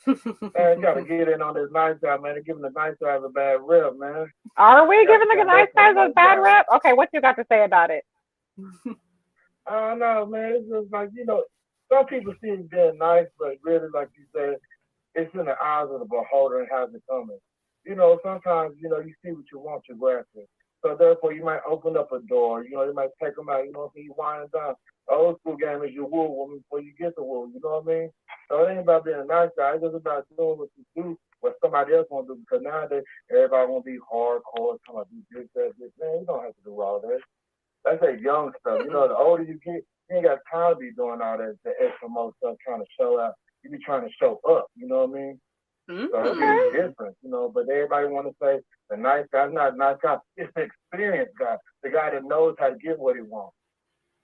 Man, you gotta get in on this nice guy, man. They're giving the nice guys a bad rep, man. Are we giving the nice guys a bad rep? Okay, what you got to say about it? I don't know, man. It's just like, some people see it being nice, but really, like you said, it's in the eyes of the beholder and how's it coming. Sometimes, you see what you want, you grasp it. So therefore, you might open up a door. You might take them out. You wind down. The old school game is you woo woman before you get the woo. You know what I mean? So it ain't about being a nice guy. It's just about doing what you do, what somebody else want to do. Because nowadays, everybody want to be hardcore, talking about this, that, this. Man, you don't have to do all that. That's that young stuff. The older you get, you ain't got time to be doing all that, the extra more stuff, trying to show out. You be trying to show up. You know what I mean? So it's different, but everybody want to say the nice guy's not a nice guy. It's the experienced guy, the guy that knows how to get what he wants.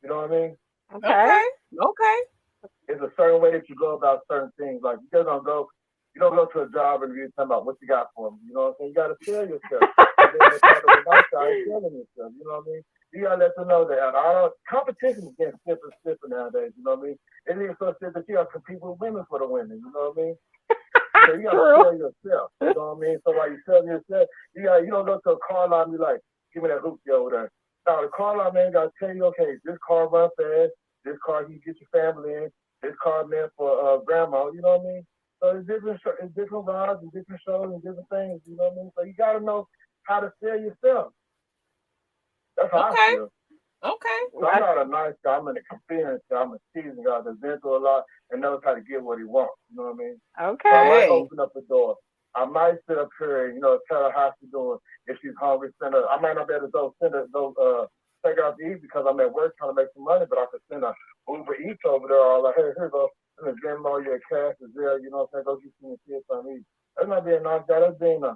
You know what I mean? Okay. It's a certain way that you go about certain things. Like you don't go to a job interview and talk about what you got for them. You know what I'm saying? You got to sell yourself. And then the nice guy is selling yourself. You know what I mean? You got to let them know that our competition is getting stiffer nowadays. You know what I mean? It is so stiff that you got to compete with women for the women. You know what I mean? So you gotta sell yourself. You know what I mean? So while you sell yourself, you don't go to a car lot and be like, give me that hoopty over there. Now the car lot man gotta tell you, okay, this car runs fast, this car you get your family in, This car meant for grandma. You know what I mean? So it's different rides, and different shows, and different things. You know what I mean? So you got to know how to sell yourself. That's how I Okay. feel. Okay. So I'm not a nice guy. I'm an experienced guy. I'm a seasoned guy that's been through a lot and knows how to get what he wants. You know what I mean? So I might Okay. open up the door. I might sit up here and, tell her how she's doing. If she's hungry, send her. I might not be able to take her out to eat because I'm at work trying to make some money, but I could send her Uber Eats over there. Or like, hey, here go. And the Venmo, your cash is there. You know what I'm saying? Go get some kids something to eat. That's not being a nice guy. That's being a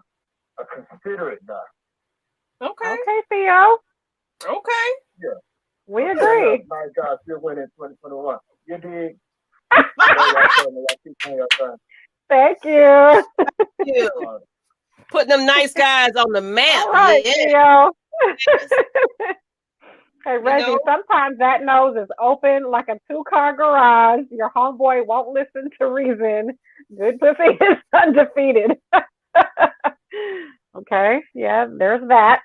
considerate guy. Okay. Okay, Theo. Okay. Yeah. We agree. My God, still winning 2021. You dig? Thank you. You. Putting them nice guys on the map. All right, Yeah. Theo. Yes. Hey, Reggie, sometimes that nose is open like a 2-car garage. Your homeboy won't listen to reason. Good pussy is undefeated. Okay, yeah, there's that.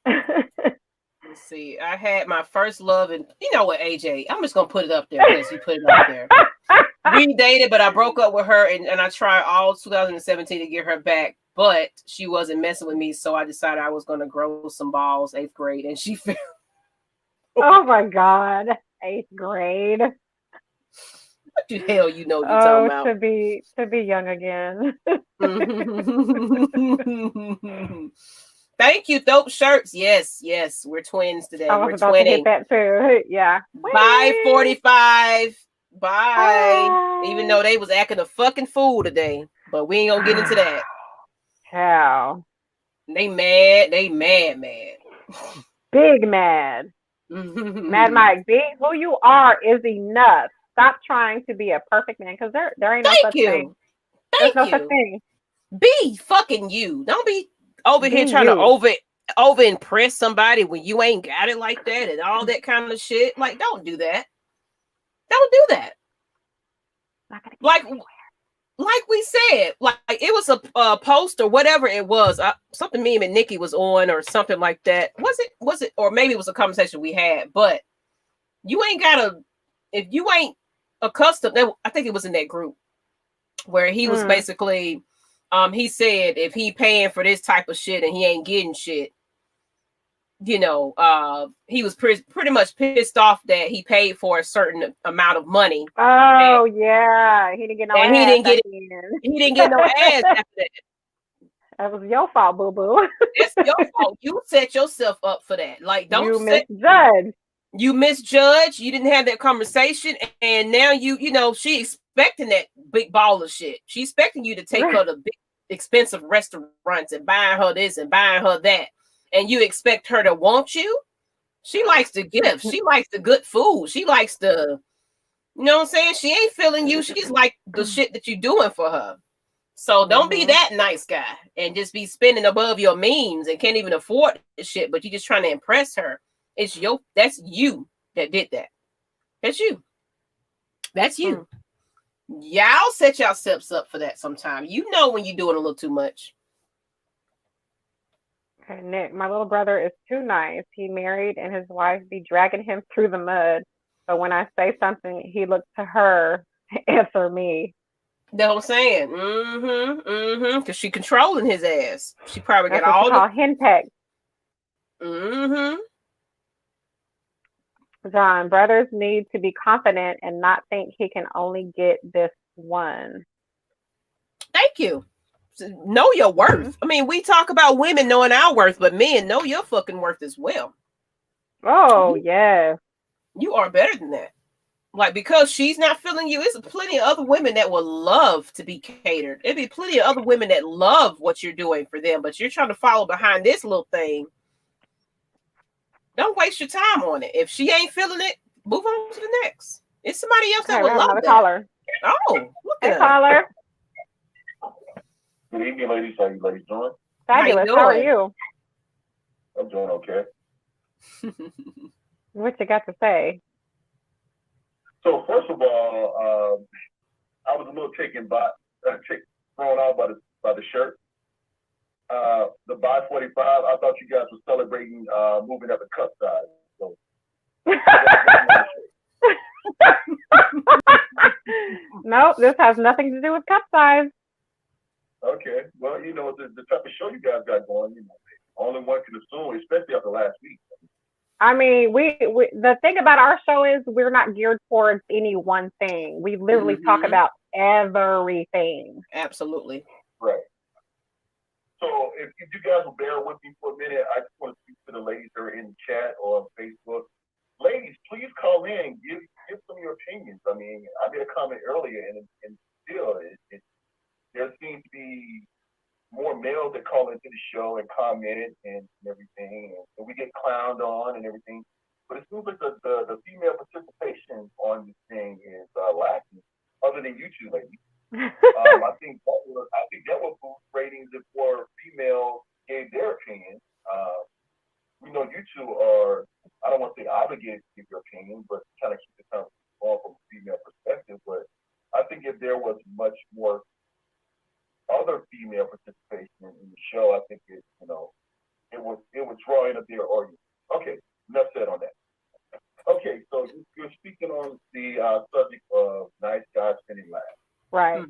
Let's see. I had my first love, and you know what, AJ? I'm just gonna put it up there because you put it up there. We dated, but I broke up with her, and I tried all 2017 to get her back, but she wasn't messing with me, so I decided I was gonna grow some balls. 8th grade, and she fell. Oh my God, 8th grade. What the hell you know you're talking about? To be young again. Thank you, dope shirts. Yes, we're twins today. I was We're about twinning. to hit that too. Yeah. Bye, 45. Bye. Bye. Even though they was acting a fucking fool today, but we ain't gonna get into that. How? They mad. Big mad. Mad Mike, be who you are is enough. Stop trying to be a perfect man because there ain't no such thing. There's no such thing. Be fucking you. Don't be over here Be trying to you. over impress somebody when you ain't got it like that and all that kind of shit. Like, don't do that. Don't do that. Not gonna Like we said, like it was a post or whatever it was, something me and Nikki was on or something like that. Was it, or maybe it was a conversation we had. But you ain't gotta, if you ain't accustomed. I think it was in that group where he was basically, he said if he paying for this type of shit and he ain't getting shit, he was pretty much pissed off that he paid for a certain amount of money. Oh, yeah. He didn't get no ass. He didn't get no ass after that. That was your fault, boo-boo. It's your fault. You set yourself up for that. Like, don't misjudge. You misjudge. You didn't have that conversation, and now she expecting that big ball of shit. She's expecting you to take her to big, expensive restaurants and buying her this and buying her that. And you expect her to want you? She likes the gifts. She likes the good food. She likes the, you know what I'm saying? She ain't feeling you. She's like the shit that you're doing for her. So don't be that nice guy and just be spending above your means and can't even afford this shit, but you're just trying to impress her. That's you that did that. That's you. That's you. Y'all set yourselves up for that sometime. You know when you're doing a little too much. Okay, Nick, my little brother is too nice. He married and his wife be dragging him through the mud. But when I say something, he looks to her to answer me. That's what I'm saying. Because she controlling his ass. She probably That's got all the henpeck. John, brothers need to be confident and not think he can only get this one. Thank you. Know your worth. I mean, we talk about women knowing our worth, but men know your fucking worth as well. Oh, yeah. You are better than that. Like, because she's not feeling you, there's plenty of other women that will love to be catered. There'd be plenty of other women that love what you're doing for them, but you're trying to follow behind this little thing. Don't waste your time on it. If she ain't feeling it, move on to the next. It's somebody else that would love that. Caller. Oh, look at caller. Good evening, ladies. How you ladies doing? Fabulous. How are you? I'm doing okay. What you got to say? So first of all, I was a little thrown out by the shirt. The by 45. I thought you guys were celebrating moving up the cup size. So Nope, this has nothing to do with cup size. Okay. Well, the type of show you guys got going, only one can assume, especially after last week. I mean, we the thing about our show is we're not geared towards any one thing. We literally talk about everything. Absolutely. Right. So if you guys will bear with me for a minute, I just want to speak to the ladies that are in the chat or on Facebook. Ladies, please call in. Give some of your opinions. I mean, I made a comment earlier, and still, there seems to be more males that call into the show and comment and everything, and we get clowned on and everything. But it seems like the female participation on this thing is lacking, other than you two ladies. I think that would boost ratings if more females gave their opinion. We know you two are, I don't want to say obligated to give your opinion, but kind of keep the conversation going from a female perspective. But I think if there was much more other female participation in the show, I think it would draw in a bigger audience. Okay, enough said on that. Okay, so you're speaking on the subject of nice guys spending last. Right.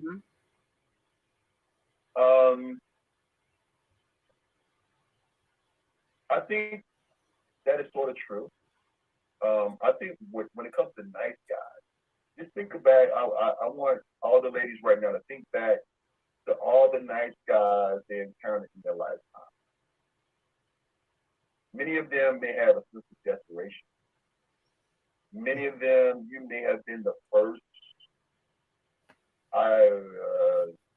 I think that is sort of true. I think when it comes to nice guys, just think back. I want all the ladies right now to think back to all the nice guys they encountered in their lifetime. Many of them may have a sense of desperation. Many of them, you may have been the first,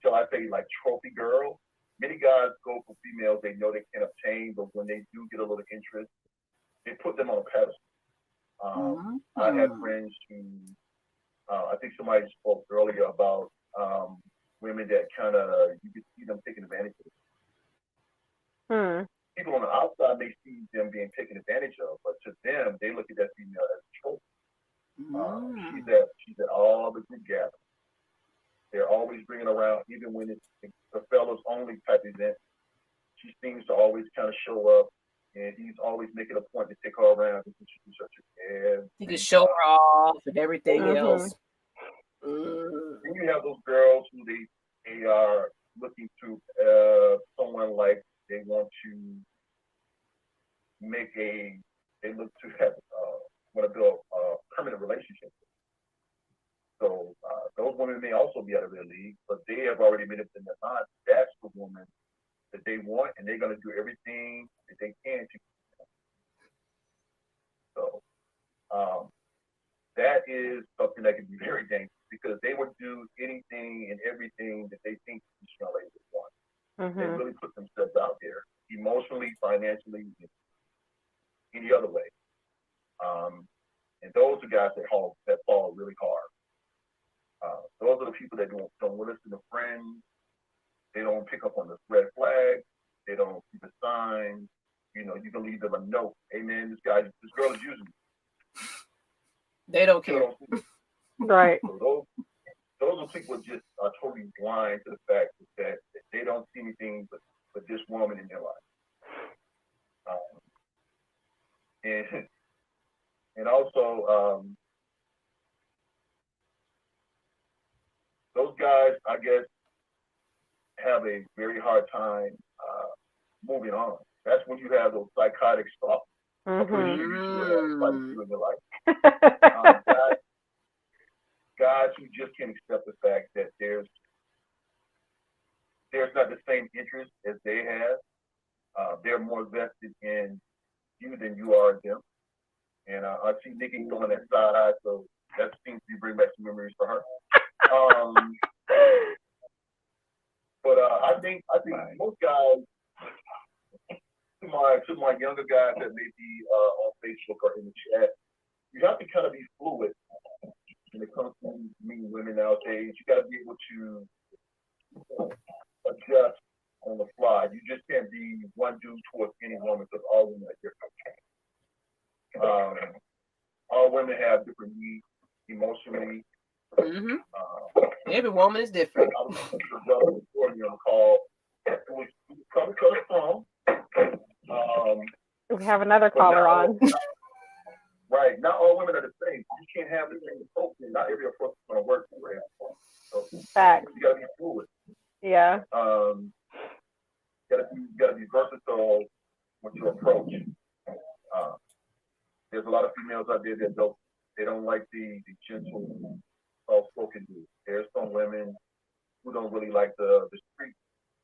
shall I say, like trophy girl. Many guys go for females they know they can't obtain, but when they do get a little interest, they put them on a pedestal. I had friends who, I think somebody spoke earlier about women that kind of, you could see them taking advantage of. People on the outside may see them being taken advantage of, but to them, they look at that female as a trophy. She's at all the group gatherings. They're always bringing around, even when it's a fellows only type event. She seems to always kind of show up, and he's always making a point to take her around and introduce her to everything. He can show her off and everything else. Then you have those girls who they are looking to someone like they want to they look to have want to build a permanent relationship. So those women may also be out of their league, but they have already made up in their mind that's the woman that they want, and they're going to do everything that they can to. So that is something that can be very dangerous because they would do anything and everything that they think these young ladies want. They really put themselves out there emotionally, financially, any other way. And those are guys that fall really hard. Those are the people that don't listen to friends. They don't pick up on the red flags. They don't see the signs. You can leave them a note. Hey man, this girl is using me. They don't care. Right. So those are people that just are totally blind to the fact that they don't see anything but this woman in their life. And also those guys, I guess, have a very hard time moving on. That's when you have those psychotic stuff. I'm pretty sure you have in your life. Guys who just can't accept the fact that there's not the same interest as they have. They're more vested in you than you are in them. And I see Nikki going that side eye, so that seems to bring back some memories for her. But I think most guys, to my younger guys that may be on Facebook or in the chat, you have to kind of be fluid when it comes to meeting women nowadays. You got to be able to adjust on the fly. You just can't be one dude towards any woman because all women are different. All women have different needs emotionally. Every woman is different. I was on the call. It was coming from. We have another caller on. Right. Not all women are the same. You can't have the same Facts. You gotta be fluid. Yeah. You gotta be versatile when you approach. There's a lot of females out there that don't like the gentle, soft-spoken dude. There's some women who don't really like the street,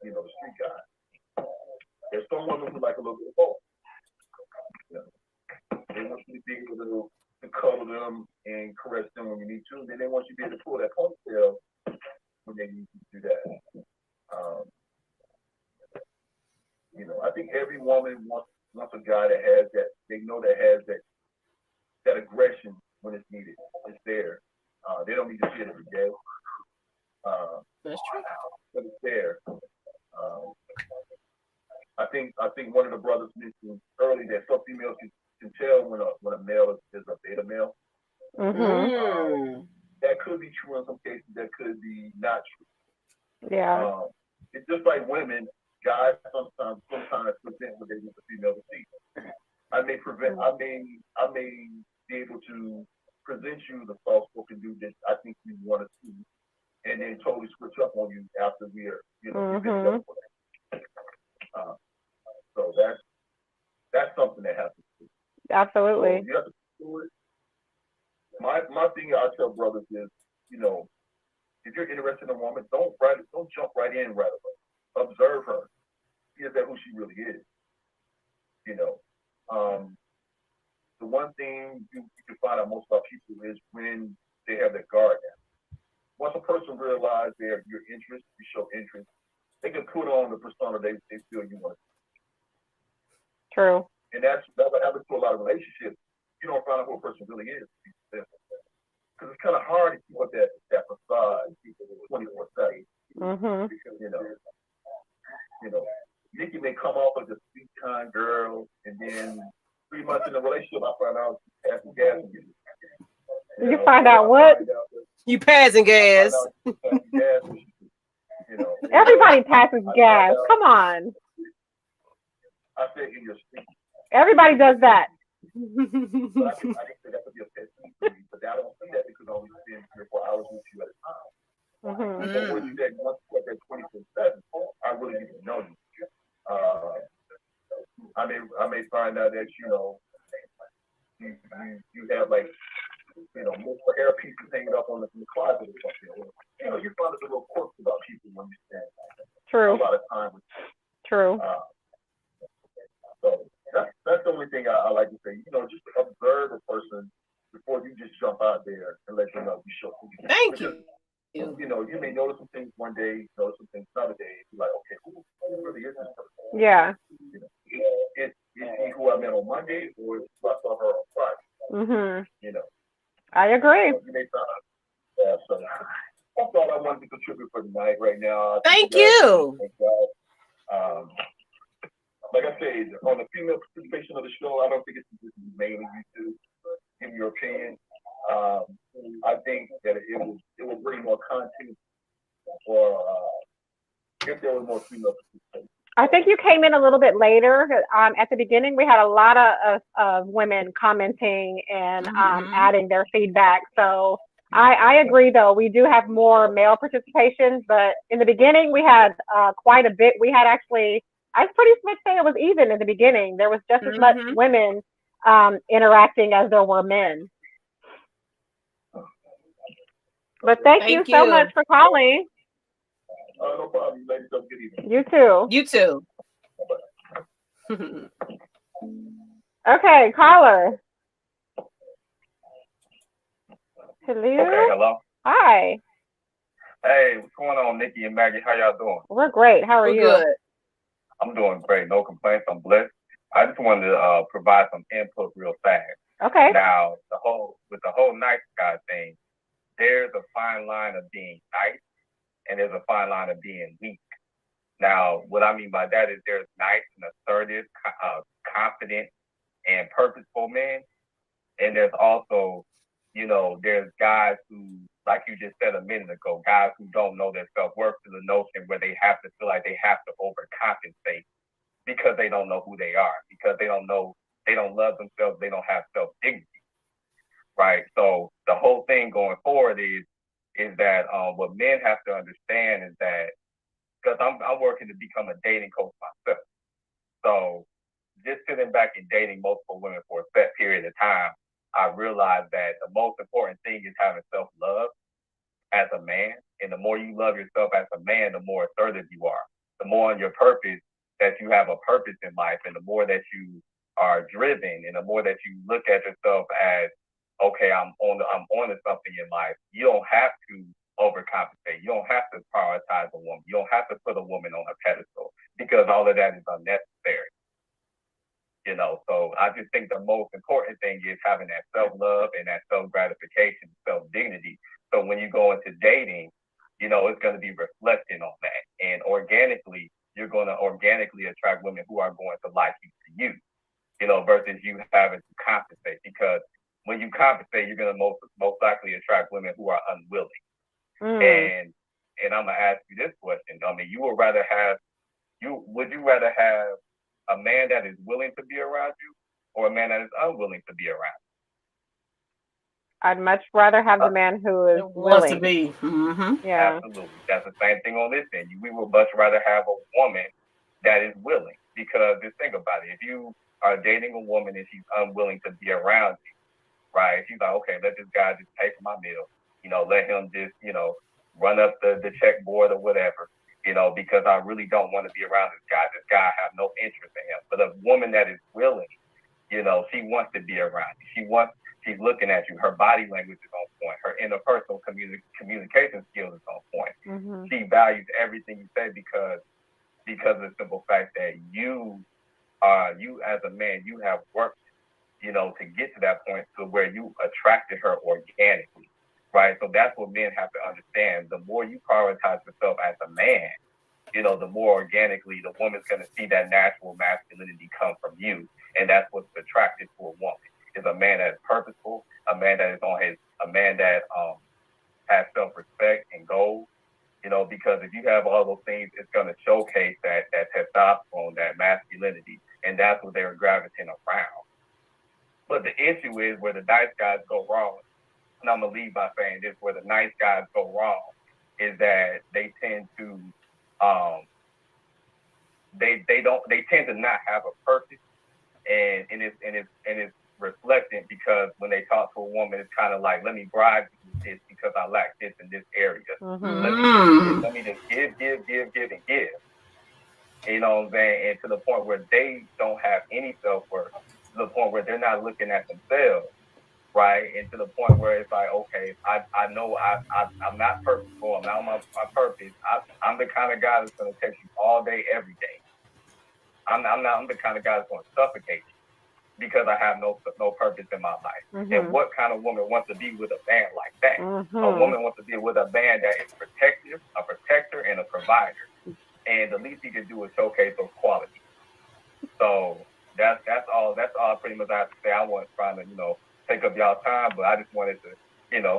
the street guy. There's some women who like a little bit of both. You know, they want you to be able to cuddle them and caress them when you need to. Then they want you to be able to pull that ponytail when they need you to do that. I think every woman wants a guy that has that. They know that has that aggression when it's needed. It's there. They don't need to see it every day. That's true. But it's there. I think one of the brothers mentioned earlier that some females can tell when a male is a beta male. That could be true in some cases. That could be not true. Yeah. It's just like women. Guys sometimes present what they want the female to see. I may be able to present you the soft-spoken dude that I think you want to see, and then totally switch up on you after we're so that's something that happens. Absolutely. So you have to do it. My thing I tell brothers is, if you're interested in a woman, don't jump right in right away. Observe her. Is that who she really is? The one thing you can find out most about people is when they have their guard down. Once a person realizes your interest, you show interest, they can put on the persona they feel you want to see. True. And that's what happens to a lot of relationships. You don't find out who a person really is. Because it's kind of hard to keep up that facade 24/7. Because, Nikki may come off as a sweet, kind girl, and then 3 months in the relationship, I find out she's passing gas. You find out what? You passing gas. Everybody passes gas. Come on. I said in your sleep. Everybody does that. But I didn't say that to be a pet peeve for me, but I don't see that because I only spend 3 or 4 hours with you at a time. So once you get that 24/7, I really need to know you. I may find out that you have like multiple hair pieces hanging up in the closet or something. You find a little quirks about people when you spend True. a lot of time with them. True. So that's the only thing I like to say. Just observe a person before you just jump out there and let them know you show who you are. Thank you. You may notice some things one day, notice some things another day. You're like, okay, who really is this person? Yeah. Is he who I met on Monday, or is who I saw her on Friday? I agree. You may find out. So that's all I wanted to contribute for tonight. Right now. Thank you. Like I said, on the female participation of the show, I don't think it's just mainly you two. Give your opinion. I think that it will bring more content for if there was more female participation. I think you came in a little bit later. At the beginning, we had a lot of women commenting and adding their feedback. So I agree, though. We do have more male participation, but in the beginning, we had quite a bit. We had actually, I was pretty much saying it was even in the beginning. There was just as much women interacting as there were men. But thank you so much for calling. No problem, ladies. Have a good evening. You too. You too. Okay, caller. Hello. Okay, hello. Hi. Hey, what's going on, Nikki and Maggie? How y'all doing? We're great. How are you? Good. I'm doing great. No complaints. I'm blessed. I just wanted to provide some input real fast. Okay. Now, with the whole nice guy thing, there's a fine line of being nice and there's a fine line of being weak. Now, what I mean by that is there's nice and assertive, confident, and purposeful men. And there's also, there's guys who, like you just said a minute ago, guys who don't know their self-worth to the notion where they have to feel like they have to overcompensate because they don't know who they are, because they don't love themselves, they don't have self-dignity, right? So the whole thing going forward is is that what men have to understand is that, because I'm working to become a dating coach myself. So just sitting back and dating multiple women for a set period of time, I realized that the most important thing is having self-love as a man. And the more you love yourself as a man, the more assertive you are. The more on your purpose that you have a purpose in life, and the more that you are driven, and the more that you look at yourself as, okay, I'm on to something in life. You don't have to overcompensate. You don't have to prioritize a woman. You don't have to put a woman on a pedestal, because all of that is unnecessary. So I just think the most important thing is having that self-love and that self-gratification, self-dignity. So when you go into dating, it's going to be reflecting on that. And organically, you're going to organically attract women who are going to like you, versus you having to compensate. Because when you compensate, you're going to most likely attract women who are unwilling. And I'm going to ask you this question. I mean, would you rather have a man that is willing to be around you, or a man that is unwilling to be around you? I'd much rather have the man who is wants willing to be. Mm-hmm. Yeah. Absolutely. That's the same thing on this end. We would much rather have a woman that is willing, because just think about it. If you are dating a woman and she's unwilling to be around you, right? She's like, okay, let this guy just pay for my meal. Let him just, run up the checkboard or whatever, because I really don't want to be around this guy. This guy, I have no interest in him. But a woman that is willing, she wants to be around you. She's looking at you. Her body language is on point. Her interpersonal communication skills is on point. Mm-hmm. She values everything you say, because of the simple fact that you as a man, you have worked, to get to that point to where you attracted her organically, right? So that's what men have to understand. The more you prioritize yourself as a man, the more organically the woman's going to see that natural masculinity come from you. And that's what's attractive to a woman, is a man that is purposeful, a man that is a man that has self-respect and goals, because if you have all those things, it's going to showcase that testosterone, that masculinity, and that's what they're gravitating around. But the issue is where the nice guys go wrong, and I'm going to lead by saying this, where the nice guys go wrong is that they tend to they tend to not have a purpose, and it's reflecting, because when they talk to a woman, it's kind of like, let me bribe you with this because I lack this in this area. Mm-hmm. Let me just give, and give. You know what I'm saying? And to the point where they don't have any self-worth, to the point where they're not looking at themselves, right? And to the point where it's like, okay, I know I'm not purposeful. I'm not on my purpose. I'm the kind of guy that's going to text you all day, every day. I'm the kind of guy that's going to suffocate you, because I have no purpose in my life. Mm-hmm. And what kind of woman wants to be with a man like that? Mm-hmm. A woman wants to be with a man that is protective, a protector, and a provider. And the least he can do is showcase those qualities. So that's all pretty much I have to say. I wasn't trying to, take up y'all time, but I just wanted to,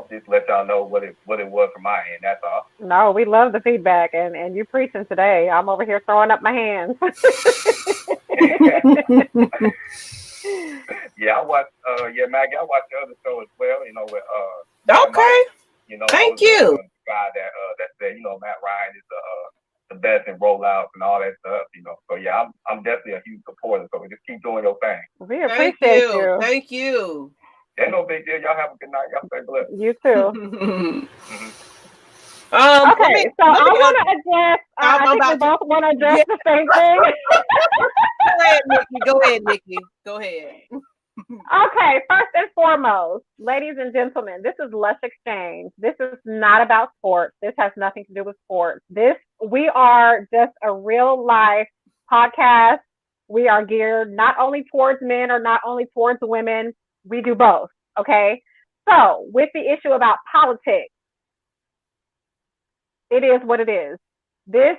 just let y'all know what it was from my end. That's all. No, we love the feedback, and you preaching today. I'm over here throwing up my hands. Yeah, I watched Maggie, I watched the other show as well, with okay. Thank you. The guy that said, Matt Ryan is the best in rollouts and all that stuff, So yeah, I'm definitely a huge supporter. So just keep doing your thing. We appreciate you. Thank you. Ain't no big deal. Y'all have a good night. Y'all stay blessed. You too. Mm-hmm. Okay, so I want to address. I think we both want to address the same thing. Go ahead, Nikki. Go ahead. Okay, first and foremost, ladies and gentlemen, this is Lush Exchange. This is not about sports. This has nothing to do with sports. We are just a real life podcast. We are geared not only towards men or not only towards women. We do both. Okay. So with the issue about politics, it is what it is. This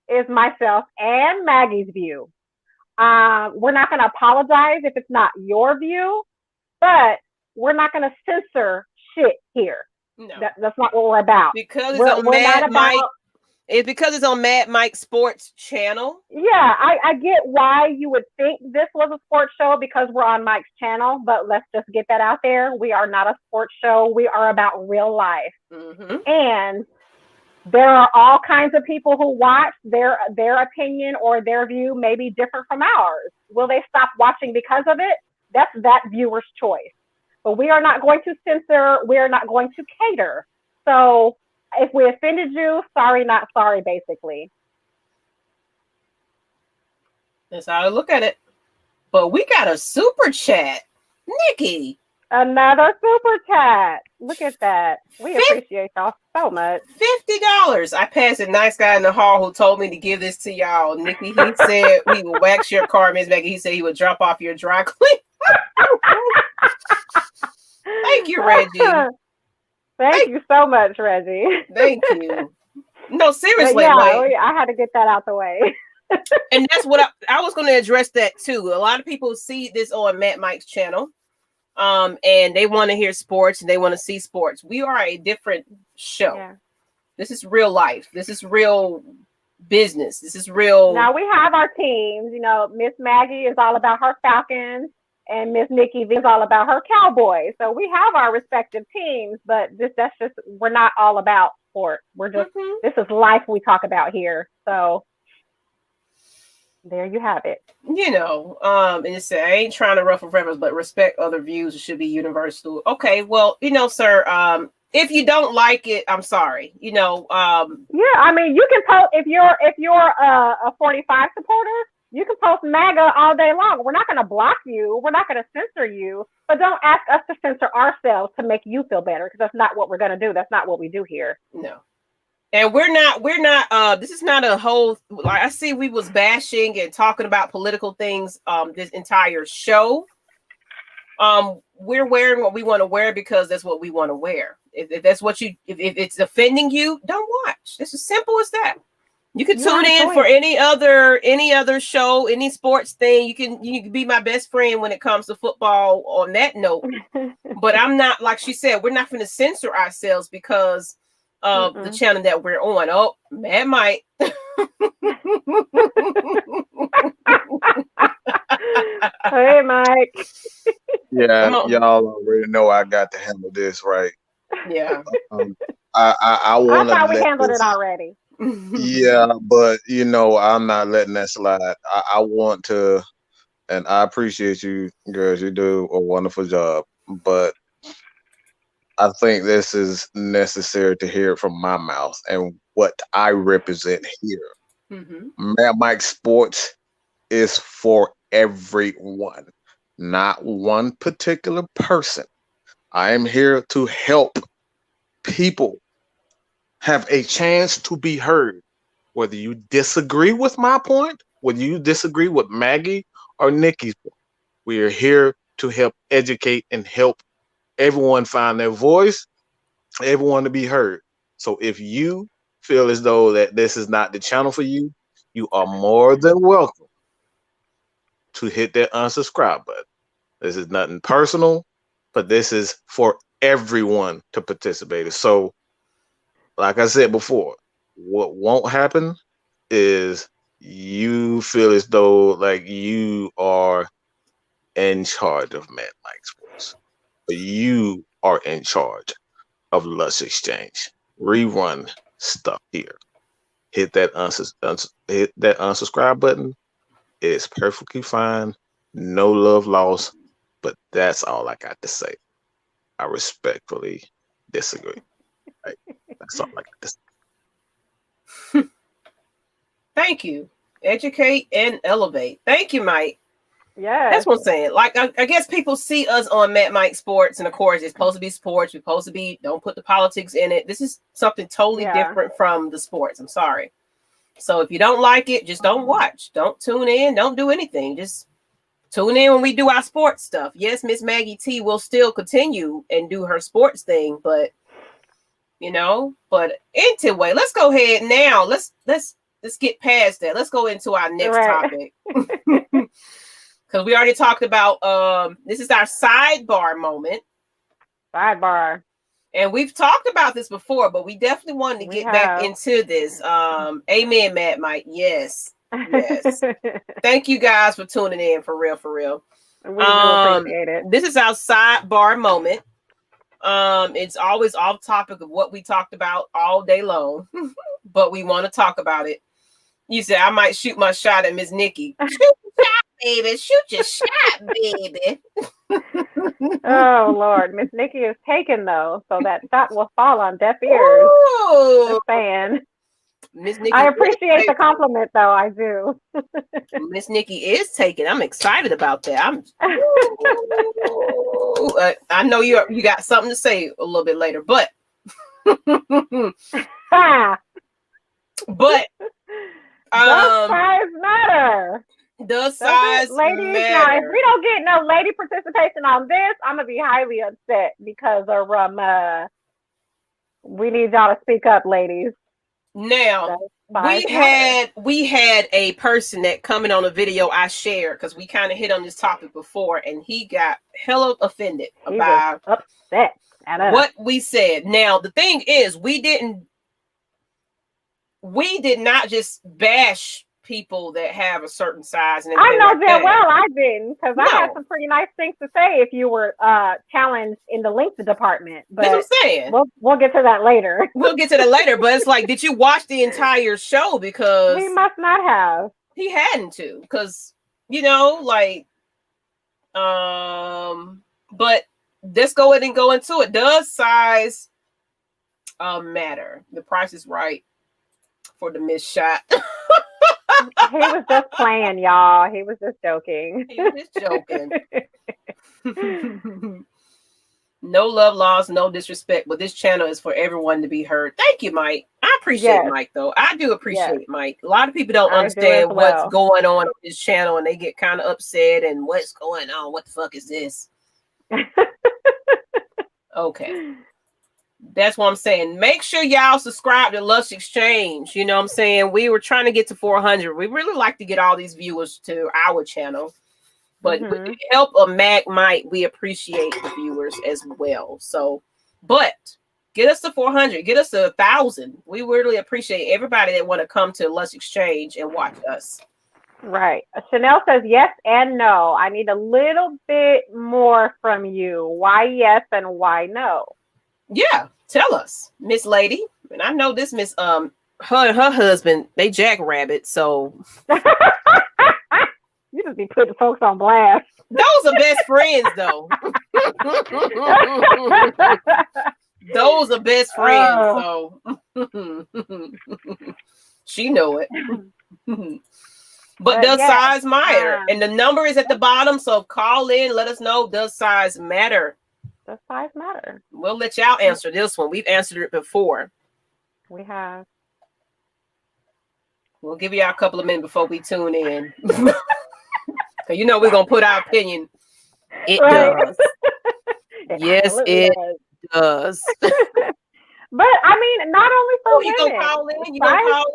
is myself and Maggie's view. We're not going to apologize if it's not your view, but we're not going to censor shit here. No. That's not what we're about. Because we're not about. It's because it's on Mad Mike Sports channel. Yeah, I get why you would think this was a sports show because we're on Mike's channel, but let's just get that out there. We are not a sports show. We are about real life. Mm-hmm. And there are all kinds of people who watch. Their opinion or their view may be different from ours. Will they stop watching because of it? That's that viewer's choice. But we are not going to censor. We are not going to cater. So if we offended you, sorry, not sorry, basically. That's how I look at it. But we got a super chat. Nikki. Another super chat. Look at that. We appreciate y'all so much. $50. I passed a nice guy in the hall who told me to give this to y'all. Nikki, he said we will wax your car, Miss Maggie. He said he would drop off your dry clean. Thank you, Reggie. Thank you so much, Reggie. Thank you. No, seriously. Yeah, I had to get that out the way. And that's what I was going to address that too. A lot of people see this on Matt Mike's channel. And they want to hear sports and they want to see sports. We are a different show. Yeah. This is real life. This is real business. This is real. Now we have our teams. You know, Miss Maggie is all about her Falcons and Miss Nikki is all about her Cowboys. So we have our respective teams, but that's just, we're not all about sports. We're just, this is life we talk about here. So there you have it. You know, and it said, I ain't trying to ruffle feathers, but respect other views. It should be universal. Okay, well, you know, sir, if you don't like it, I'm sorry. You know, yeah, I mean, you can post if you're a 45 supporter, you can post MAGA all day long. We're not going to block you. We're not going to censor you, but don't ask us to censor ourselves to make you feel better because that's not what we're going to do. That's not what we do here. No. And we're not, this is not a whole, like I see we was bashing and talking about political things, this entire show. We're wearing what we want to wear because that's what we want to wear. If that's what if it's offending you, don't watch. It's as simple as that. You can tune in for any other show, any sports thing. You can be my best friend when it comes to football on that note. But I'm not, like she said, we're not going to censor ourselves because of the channel that we're on. Oh, Mad Mike. Hey, Mike. Yeah, y'all already know I got to handle this, right? Yeah. I want to. I thought we handled it already. Yeah, but you know, I'm not letting that slide. I want to, and I appreciate you, girls. You do a wonderful job, but I think this is necessary to hear it from my mouth and what I represent here. Mad Mike Sports is for everyone, not one particular person. I am here to help people have a chance to be heard. Whether you disagree with my point, whether you disagree with Maggie or Nikki's point, we are here to help educate and help everyone find their voice, everyone to be heard. So if you feel as though that this is not the channel for you, you are more than welcome to hit that unsubscribe button. This is nothing personal, but this is for everyone to participate. So, like I said before, what won't happen is you feel as though like you are in charge of Mad Mike Sports. But you are in charge of Lush Exchange. Rerun stuff here. Hit that unsubscribe button. It's perfectly fine. No love lost. But that's all I got to say. I respectfully disagree. Right? That's all I got to say. Thank you. Educate and elevate. Thank you, Mike. Yeah, that's what I'm saying. Like, I guess people see us on Mad Mike Sports, and of course, it's supposed to be sports. We're supposed to be, don't put the politics in it. This is something totally different from the sports. I'm sorry. So if you don't like it, just don't watch. Don't tune in. Don't do anything. Just tune in when we do our sports stuff. Yes, Miss Maggie T will still continue and do her sports thing, but you know. But anyway, let's go ahead now. Let's get past that. Let's go into our next topic. Because we already talked about this is our sidebar moment. Sidebar. And we've talked about this before, but we definitely wanted to get back into this. Amen, Matt Mike. Yes. Yes. Thank you guys for tuning in, for real, for real. We do appreciate it. This is our sidebar moment. It's always off topic of what we talked about all day long, but we want to talk about it. You said I might shoot my shot at Miss Nikki. Shoot your shot, baby. Shoot your shot, baby. Oh Lord, Miss Nikki is taken though, so that shot will fall on deaf ears. Just saying. Miss Nikki, I appreciate the compliment though. I do. Miss Nikki is taken. I'm excited about that. I know you got something to say a little bit later, but but does size matter? Does size ladies matter? Now, if we don't get no lady participation on this, I'm gonna be highly upset because of we need y'all to speak up, ladies. Now we had a person that coming on a video I shared because we kind of hit on this topic before, and he got hella offended about upset at what we said. Now the thing is, we did not just bash people that have a certain size. And I know like damn well I didn't, because I had some pretty nice things to say if you were challenged in the length department. But that's what I'm saying. We'll get to that later. We'll get to that later. But it's like, did you watch the entire show? Because he must not have. He hadn't to, because like, but let's go ahead and go into it. Does size matter? The Price is Right for the missed shot. He was just playing, y'all. He was just joking. He was just joking. No love lost, no disrespect, but this channel is for everyone to be heard. Thank you, Mike. I appreciate Mike, though. I do appreciate Mike. A lot of people don't understand what's going on this channel, and they get kind of upset and what's going on? What the fuck is this? Okay. That's what I'm saying. Make sure y'all subscribe to Lush Exchange. You know what I'm saying? We were trying to get to 400. We really like to get all these viewers to our channel. But with the help of Mag Mike, we appreciate the viewers as well. So, but get us to 400. Get us to 1,000. We really appreciate everybody that want to come to Lush Exchange and watch us. Right. Chanel says yes and no. I need a little bit more from you. Why yes and why no? Yeah, tell us, Miss Lady. And I know this Miss her and her husband, they jackrabbit, so you just be putting folks on blast. Those are best friends though. Those are best friends, so she know it. But does size matter? And the number is at the bottom, so call in, let us know, does size matter? Does size matter? We'll let y'all answer this one. We've answered it before. We have. We'll give y'all a couple of minutes before we tune in. We're going to put our opinion. It does. Yes, it does. But, I mean, not only for women. You going to call in?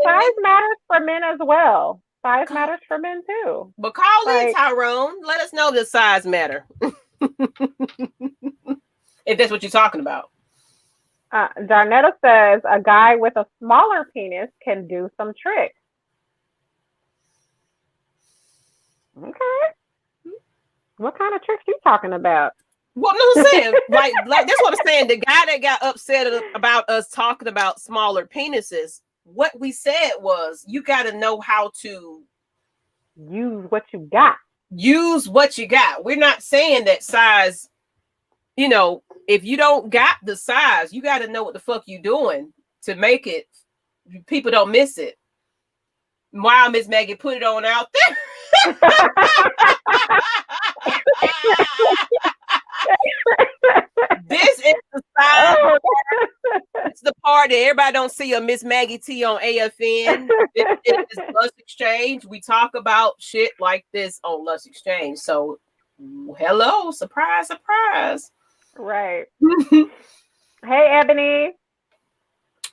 Size matters for men as well. Size matters for men, too. But call in, Tyrone. Let us know does size matter. If that's what you're talking about. Darnetta says a guy with a smaller penis can do some tricks. Okay. What kind of tricks you talking about? Well, no, I'm saying, like that's what I'm saying. The guy that got upset about us talking about smaller penises, what we said was you got to know how to use what you got. Use what you got. We're not saying that size, if you don't got the size, you got to know what the fuck you doing to make it. People don't miss it. Wow, Miss Maggie, put it on out there. This is the size. It's the part that everybody don't see a Miss Maggie T on AFN. This is Lush Exchange. We talk about shit like this on Lush Exchange. So, hello, surprise, surprise. Right. Hey, Ebony.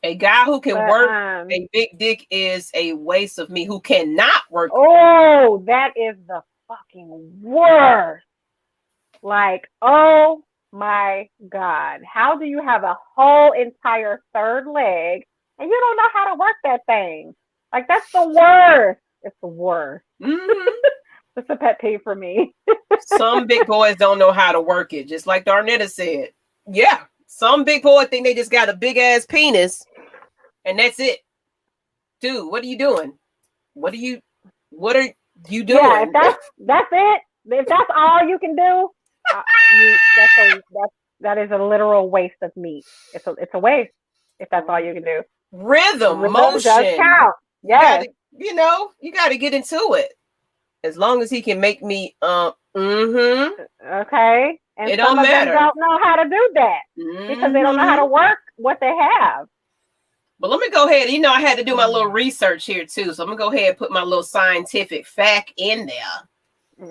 A guy who can work a big dick is a waste of me. Who cannot work. Oh, that is the fucking worst. Like, oh my God. How do you have a whole entire third leg and you don't know how to work that thing? Like, that's the worst. It's the worst. Mm-hmm. It's a pet peeve for me. Some big boys don't know how to work it, just like Darnetta said. Yeah, some big boy think they just got a big ass penis, and that's it. Dude, what are you doing? What are you doing? Yeah, if that's it. If that's all you can do, that is a literal waste of meat. It's a waste if that's all you can do. Rhythm, motion does count. Yes. You gotta get into it. As long as he can make me Okay. And it some don't of matter. them don't know how to do that because they don't know how to work what they have. But let me go ahead. I had to do my little research here too. So I'm gonna go ahead and put my little scientific fact in there.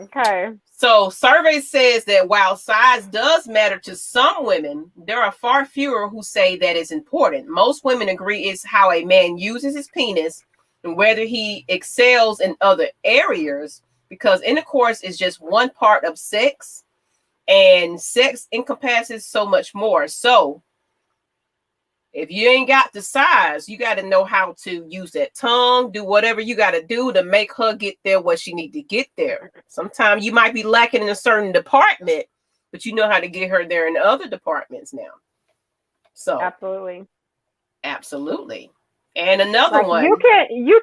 Okay. So survey says that while size does matter to some women, there are far fewer who say that is important. Most women agree it's how a man uses his penis and whether he excels in other areas, because intercourse is just one part of sex, and sex encompasses so much more. So if you ain't got the size, you got to know how to use that tongue, do whatever you got to do to make her get there where she need to get there. Sometimes you might be lacking in a certain department, but you know how to get her there in other departments now. So absolutely. And another one. You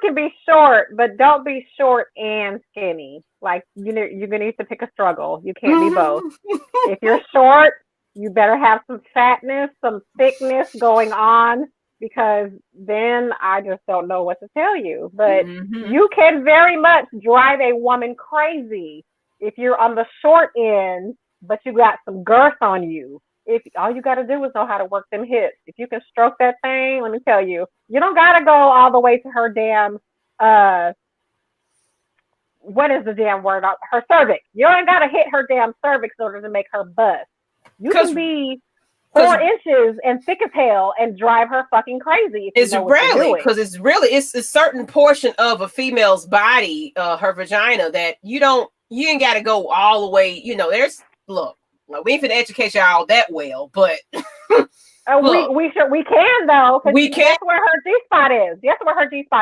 can be short, but don't be short and skinny. Like, you're gonna need to pick a struggle. You can't be both. If you're short, you better have some fatness, some thickness going on, because then I just don't know what to tell you. But you can very much drive a woman crazy if you're on the short end, but you got some girth on you. If all you got to do is know how to work them hips. If you can stroke that thing, let me tell you, you don't got to go all the way to her damn, what is the damn word? Her cervix. You ain't got to hit her damn cervix in order to make her bust. You can be 4 inches and thick as hell and drive her fucking crazy. It's a certain portion of a female's body, her vagina, that you ain't got to go all the way. We ain't finna educate y'all that well, but we can though. We can. That's where her G spot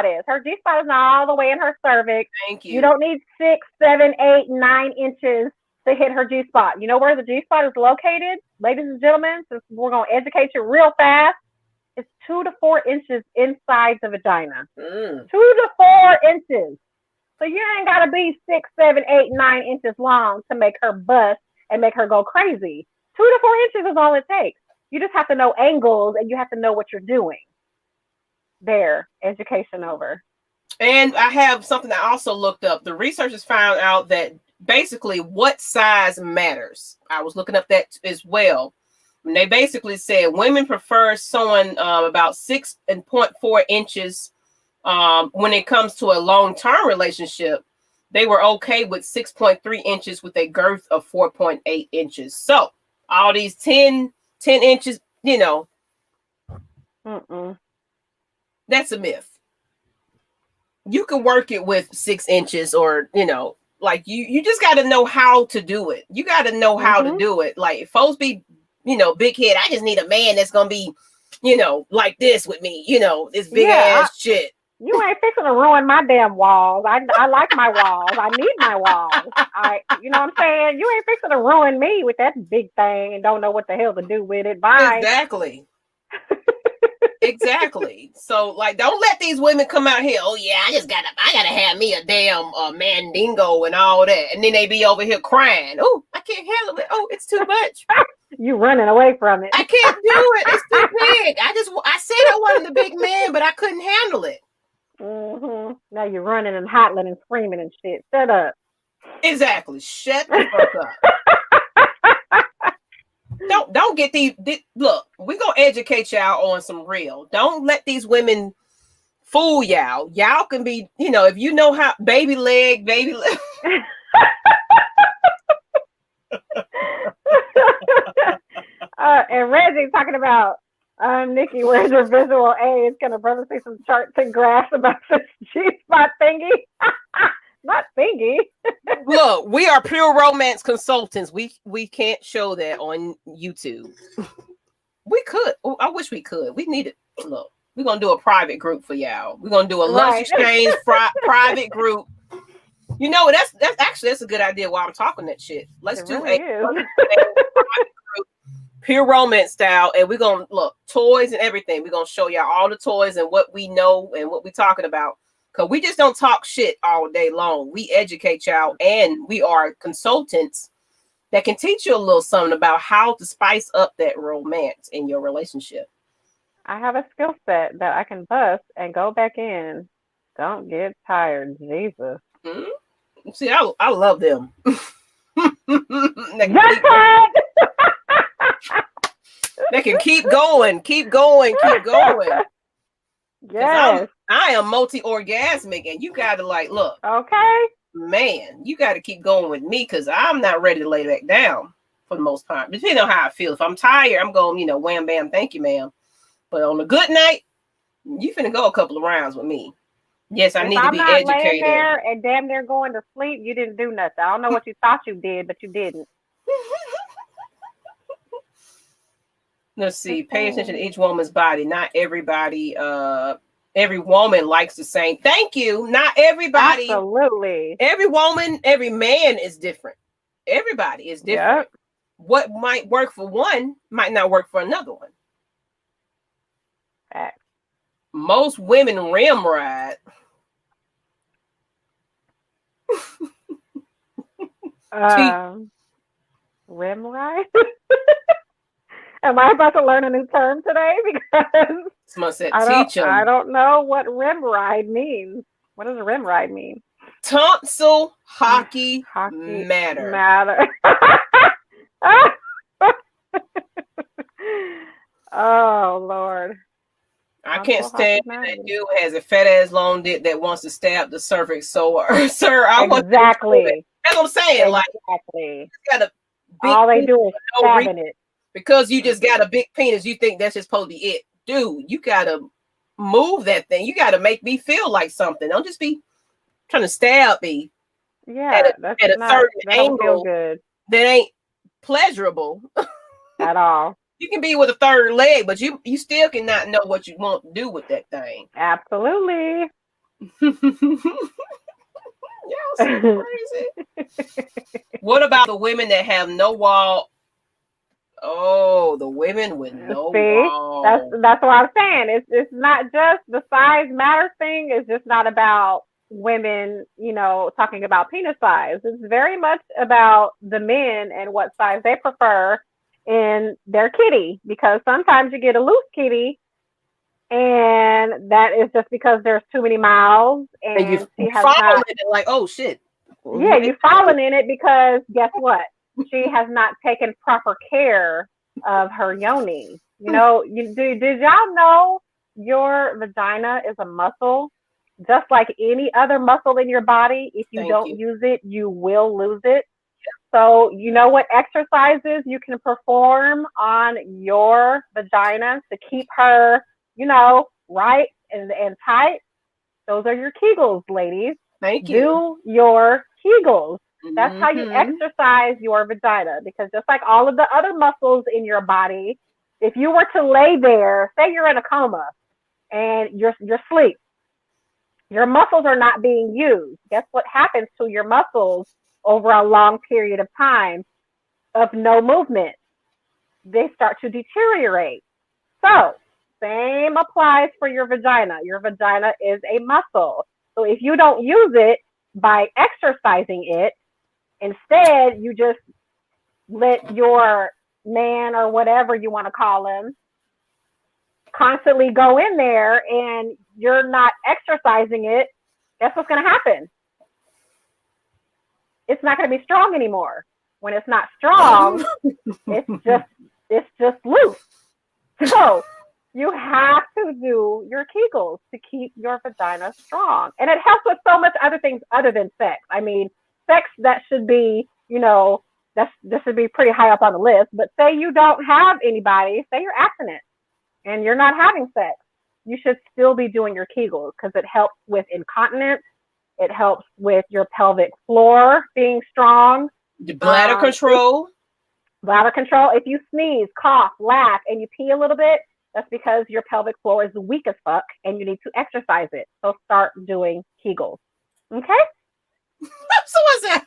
is. Her G spot is not all the way in her cervix. Thank you. You don't need 6, 7, 8, 9 inches to hit her G spot. You know where the G spot is located, ladies and gentlemen? Since we're gonna educate you real fast, it's 2 to 4 inches inside the vagina. 2 to 4 inches. So you ain't gotta be 6, 7, 8, 9 inches long to make her bust and make her go crazy. 2 to 4 inches is all it takes. You just have to know angles and you have to know what you're doing. There, education over. And I have something I also looked up. The researchers found out that basically what size matters. I was looking up that as well. And they basically said women prefer someone about 6.4 inches when it comes to a long-term relationship. They were okay with 6.3 inches with a girth of 4.8 inches. So all these 10 inches, that's a myth. You can work it with 6 inches or, like you just got to know how to do it. You got to know how to do it. Like, if folks be, big head, I just need a man that's going to be, like this with me, this big ass shit. You ain't fixing to ruin my damn walls. I like my walls. I need my walls. You know what I'm saying? You ain't fixing to ruin me with that big thing and don't know what the hell to do with it. Bye. Exactly. Exactly. So, like, don't let these women come out here. Oh yeah, I gotta have me a damn mandingo and all that, and then they be over here crying. Oh, I can't handle it. Oh, it's too much. You running away from it. I can't do it. It's too big. I said I wanted a big man, but I couldn't handle it. Now you're running and hollering and screaming and shit. Shut up. Exactly. Shut the fuck up. Don't get these. Look, we're gonna educate y'all on some real. Don't let these women fool y'all. Y'all can be, if you know how baby leg. And Reggie talking about Nikki, where's your visual aids? Can a brother see some charts and graphs about this G-spot thingy? not thingy. Look, we are pure romance consultants. We can't show that on YouTube. We could. Oh, I wish we could. We need it. Look, we're gonna do a private group for y'all. We're gonna do a Lush exchange private group. You know, that's a good idea while I'm talking that shit. Let's do a private group, pure romance style, and we're gonna look toys and everything. We're gonna show y'all all the toys and what we know and what we're talking about. Cause we just don't talk shit all day long. We educate y'all, and we are consultants that can teach you a little something about how to spice up that romance in your relationship. I have a skill set that I can bust and go back in. Don't get tired, Jesus. Mm-hmm. See, I love them. They can keep going, keep going, keep going. Yes. I am multi-orgasmic, and you gotta like look. Okay. Man, you gotta keep going with me because I'm not ready to lay back down for the most part. Depending on how I feel. If I'm tired, I'm going, wham bam, thank you, ma'am. But on a good night, you finna go a couple of rounds with me. Yes, I need to be educated. If I'm not laying there and damn near going to sleep, you didn't do nothing. I don't know what you thought you did, but you didn't. Let's see. Pay attention to each woman's body. Not everybody, every woman likes the same. Thank you. Not everybody. Absolutely. Every woman, every man is different. Everybody is different. Yep. What might work for one might not work for another one. Fact. Most women rim ride. Rim ride? Am I about to learn a new term today? Because someone said I don't know what rim ride means. What does rim ride mean? Tonsil hockey matter. Oh Lord. I can't stand that dude has a fat ass long dick that wants to stab the cervix. So, sir, I want exactly. That's what I'm saying. Exactly. Like, got a big all they do is stabbing it. Because you just got a big penis, you think that's just supposed to be it. Dude, you gotta move that thing. You gotta make me feel like something. Don't just be trying to stab me. Yeah, at a certain angle feel good. That ain't pleasurable at all. You can be with a third leg, but you still cannot know what you want to do with that thing. Absolutely. Y'all so crazy. What about the women that have no wall? Oh, the women with no wall. That's what I'm saying. It's not just the size matters thing. It's just not about women, talking about penis size. It's very much about the men and what size they prefer in their kitty, because sometimes you get a loose kitty and that is just because there's too many mouths and you fallen in it like, oh shit. Yeah, you've fallen in it because guess what? She has not taken proper care of her yoni. Did y'all know your vagina is a muscle? Just like any other muscle in your body, if you don't use it, you will lose it. So you know what exercises you can perform on your vagina to keep her, right and tight? Those are your Kegels, ladies. Thank you. Do your Kegels. That's how you exercise your vagina, because just like all of the other muscles in your body, if you were to lay there, say you're in a coma and you're asleep, your muscles are not being used. Guess what happens to your muscles over a long period of time of no movement? They start to deteriorate. So same applies for your vagina. Your vagina is a muscle. So if you don't use it by exercising it, instead you just let your man or whatever you want to call him constantly go in there and you're not exercising it, guess what's going to happen? It's not going to be strong anymore. When it's not strong, it's just loose. So you have to do your Kegels to keep your vagina strong. And it helps with so much other things other than sex. I mean, sex, that should be, this should be pretty high up on the list. But say you don't have anybody, say you're abstinent and you're not having sex, you should still be doing your Kegels because it helps with incontinence. It helps with your pelvic floor being strong. The bladder control. Bladder control. If you sneeze, cough, laugh, and you pee a little bit, that's because your pelvic floor is weak as fuck and you need to exercise it. So start doing Kegels. Okay? So what's that?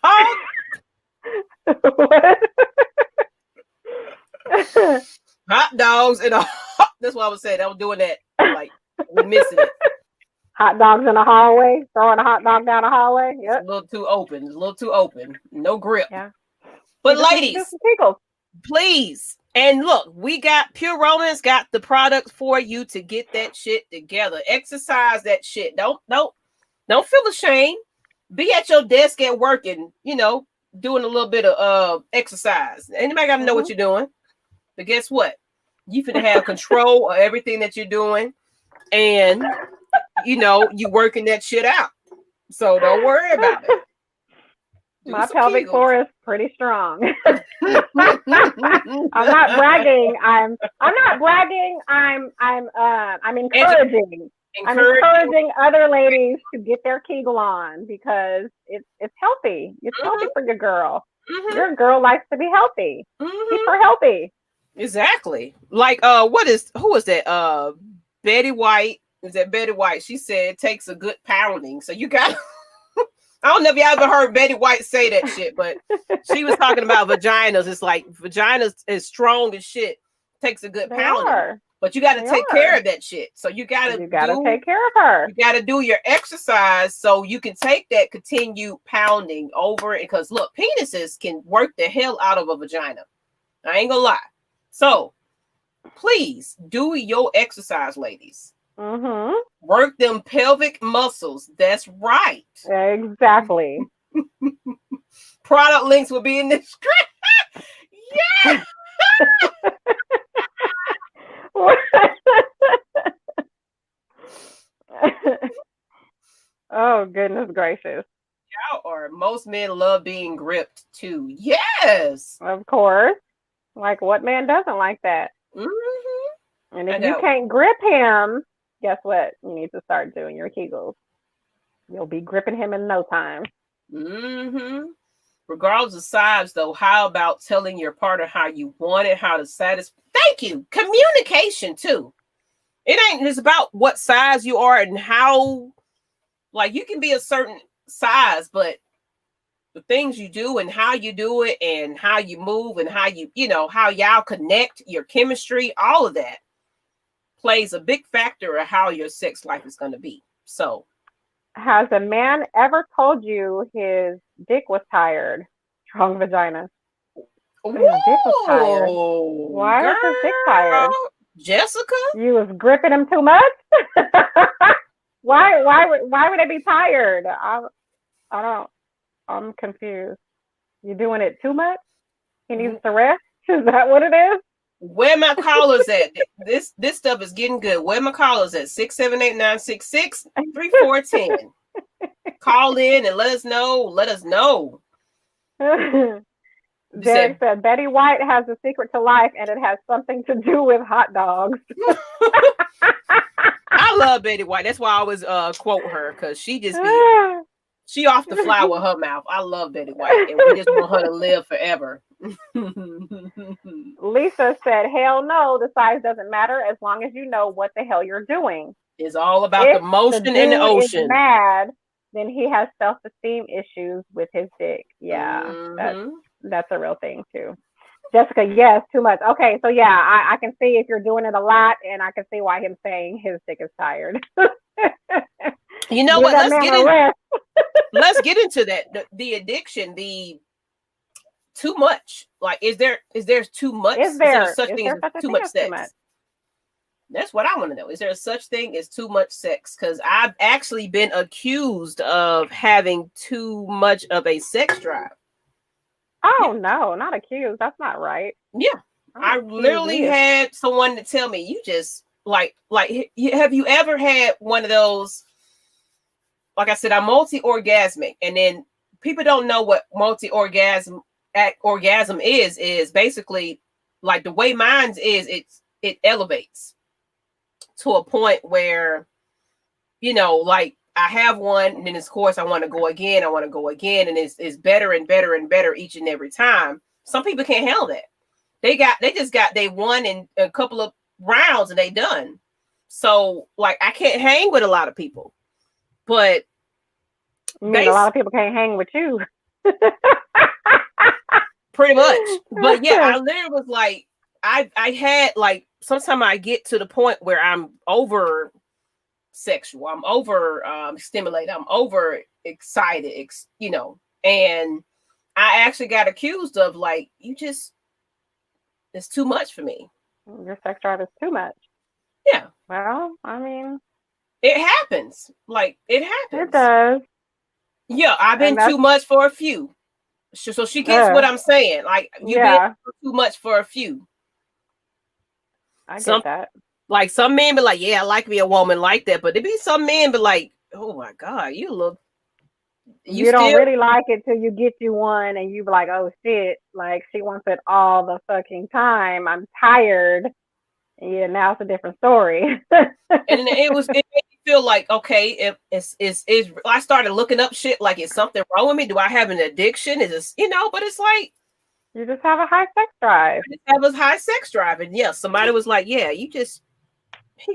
Hot dogs and that's what I was saying. I was doing that. Like, we're missing it. Hot dogs in the hallway, throwing a hot dog down the hallway. Yep. It's a little too open. It's a little too open. No grip. Yeah. But ladies, please. And look, we got Pure Romance got the products for you to get that shit together. Exercise that shit. Don't feel ashamed. Be at your desk at work and, doing a little bit of exercise. Anybody got to know what you're doing. But guess what? You finna have control of everything that you're doing. And, you working that shit out. So don't worry about it. My pelvic floor is pretty strong. I'm not bragging. I'm not bragging. I'm encouraging. I'm encouraging other ladies to get their Kegel on because it's healthy. It's healthy for your girl. Your girl likes to be healthy. Keep her healthy. Exactly. Like who was that? Betty White. Is that Betty White? She said it takes a good pounding. So you got I don't know if you ever heard Betty White say that shit, but she was talking about vaginas. It's like vaginas is strong as shit. Takes a good pounding. But you got to take care of that shit. So you got to take care of her. You got to do your exercise so you can take that continued pounding over it. Because look, penises can work the hell out of a vagina. I ain't gonna lie. So please do your exercise, ladies. Work them pelvic muscles. That's right. Exactly. Product links will be in the script. Yeah. Oh, goodness gracious. Or most men love being gripped too. Yes. Of course. Like, what man doesn't like that? And if you can't grip him, guess what? You need to start doing your Kegels. You'll be gripping him in no time. Regardless of size, though, how about telling your partner how you want it, how to satisfy? Thank you. Communication, too. It ain't just about what size you are and how, like, you can be a certain size, but the things you do and how you do it and how you move and how how y'all connect, your chemistry, all of that plays a big factor of how your sex life is going to be. So, has a man ever told you his dick was tired? Strong vagina. His dick was tired. Why was his dick tired? Jessica? You was gripping him too much? Why would it be tired? I'm confused. You doing it too much? He needs to rest? Is that what it is? Where my callers at? This stuff is getting good. Where my callers at? 678-966-3410. Call in and let us know. Derek said Betty White has a secret to life and it has something to do with hot dogs. I love Betty White. That's why I always quote her, because she just she off the fly with her mouth. I love Betty White and we just want her to live forever. Lisa said, hell no, the size doesn't matter as long as you know what the hell you're doing. It's all about the motion in the ocean. If mad, then he has self-esteem issues with his dick. Yeah, that's a real thing too. Jessica, yes, too much. Okay, so yeah, I can see if you're doing it a lot, and I can see why him saying his dick is tired. You know what? Let's get into that. The addiction, the too much. Like, is there too much? Is there such thing as too much sex? That's what I want to know. Is there a such thing as too much sex? Because I've actually been accused of having too much of a sex drive. Oh, no, not accused. That's not right. Yeah. I literally had someone to tell me, you just like, have you ever had one of those? Like I said, I'm multi-orgasmic, and then people don't know what multi-orgasm is basically like the way mine is. It elevates to a point where, like I have one, and then of course I want to go again. I want to go again, and it's better and better and better each and every time. Some people can't handle that. They won in a couple of rounds and they done. So like I can't hang with a lot of people, but a lot of people can't hang with you. Pretty much. But yeah, I literally was like, I had like sometimes I get to the point where I'm over sexual, I'm over stimulated, I'm over excited, and I actually got accused of like, it's too much for me. Your sex drive is too much. Yeah. Well, I mean, it happens. Like it happens. It does. Yeah, I've been too much for a few. So she gets what I'm saying. Like you've been too much for a few. I get that. Like some men be like, yeah, I like me a woman like that. But there be some men be like, oh my God, you don't really like it till you get you one and you be like, oh shit, like she wants it all the fucking time. I'm tired. Yeah, now it's a different story. And it made me feel like, okay, if I started looking up shit like, is something wrong with me? Do I have an addiction? Is this, but it's like you just have a high sex drive. I just have a high sex drive. And yeah, somebody was like, yeah, he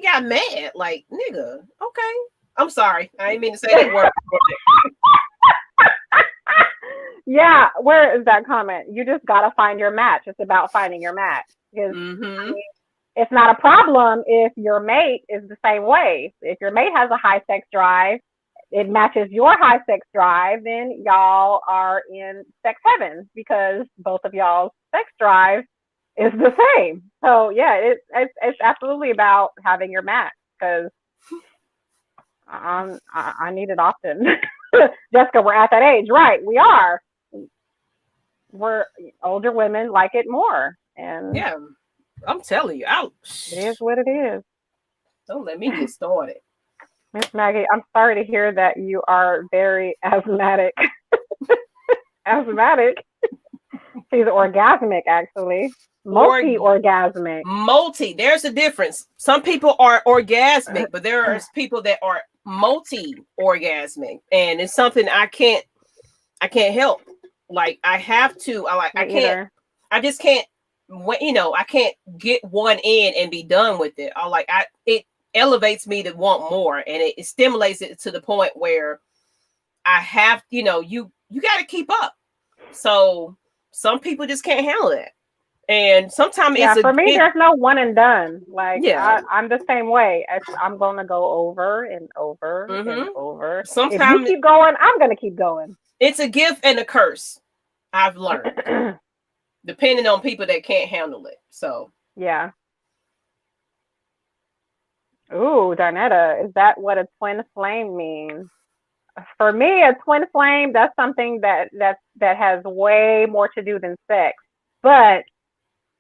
got mad. Like, nigga, okay. I'm sorry. I didn't mean to say that word. Yeah, where is that comment? You just gotta find your match. It's about finding your match. Because I mean, it's not a problem if your mate is the same way. If your mate has a high sex drive, it matches your high sex drive, then y'all are in sex heaven because both of y'all's sex drive is the same. So yeah, it's absolutely about having your match because I need it often. Jessica, we're at that age, right? We are. We're older women like it more, and yeah, I'm telling you, it is what it is. Don't let me get started. Miss Maggie, I'm sorry to hear that you are very asthmatic. Asthmatic. She's orgasmic, actually. Multi-orgasmic. There's a difference. Some people are orgasmic, but there are people that are multi-orgasmic, and it's something I can't help. Like I have to. I just can't. I can't get one in and be done with it. It elevates me to want more, and it stimulates it to the point where I have, you got to keep up. So some people just can't handle it. And sometimes for me, there's no one and done. Like I'm the same way. I'm going to go over and over and over. Sometimes if you keep going, I'm going to keep going. It's a gift and a curse. I've learned, depending on people that can't handle it. So yeah. Ooh, Darnetta, is that what a twin flame means? For me, a twin flame, that's something that has way more to do than sex. But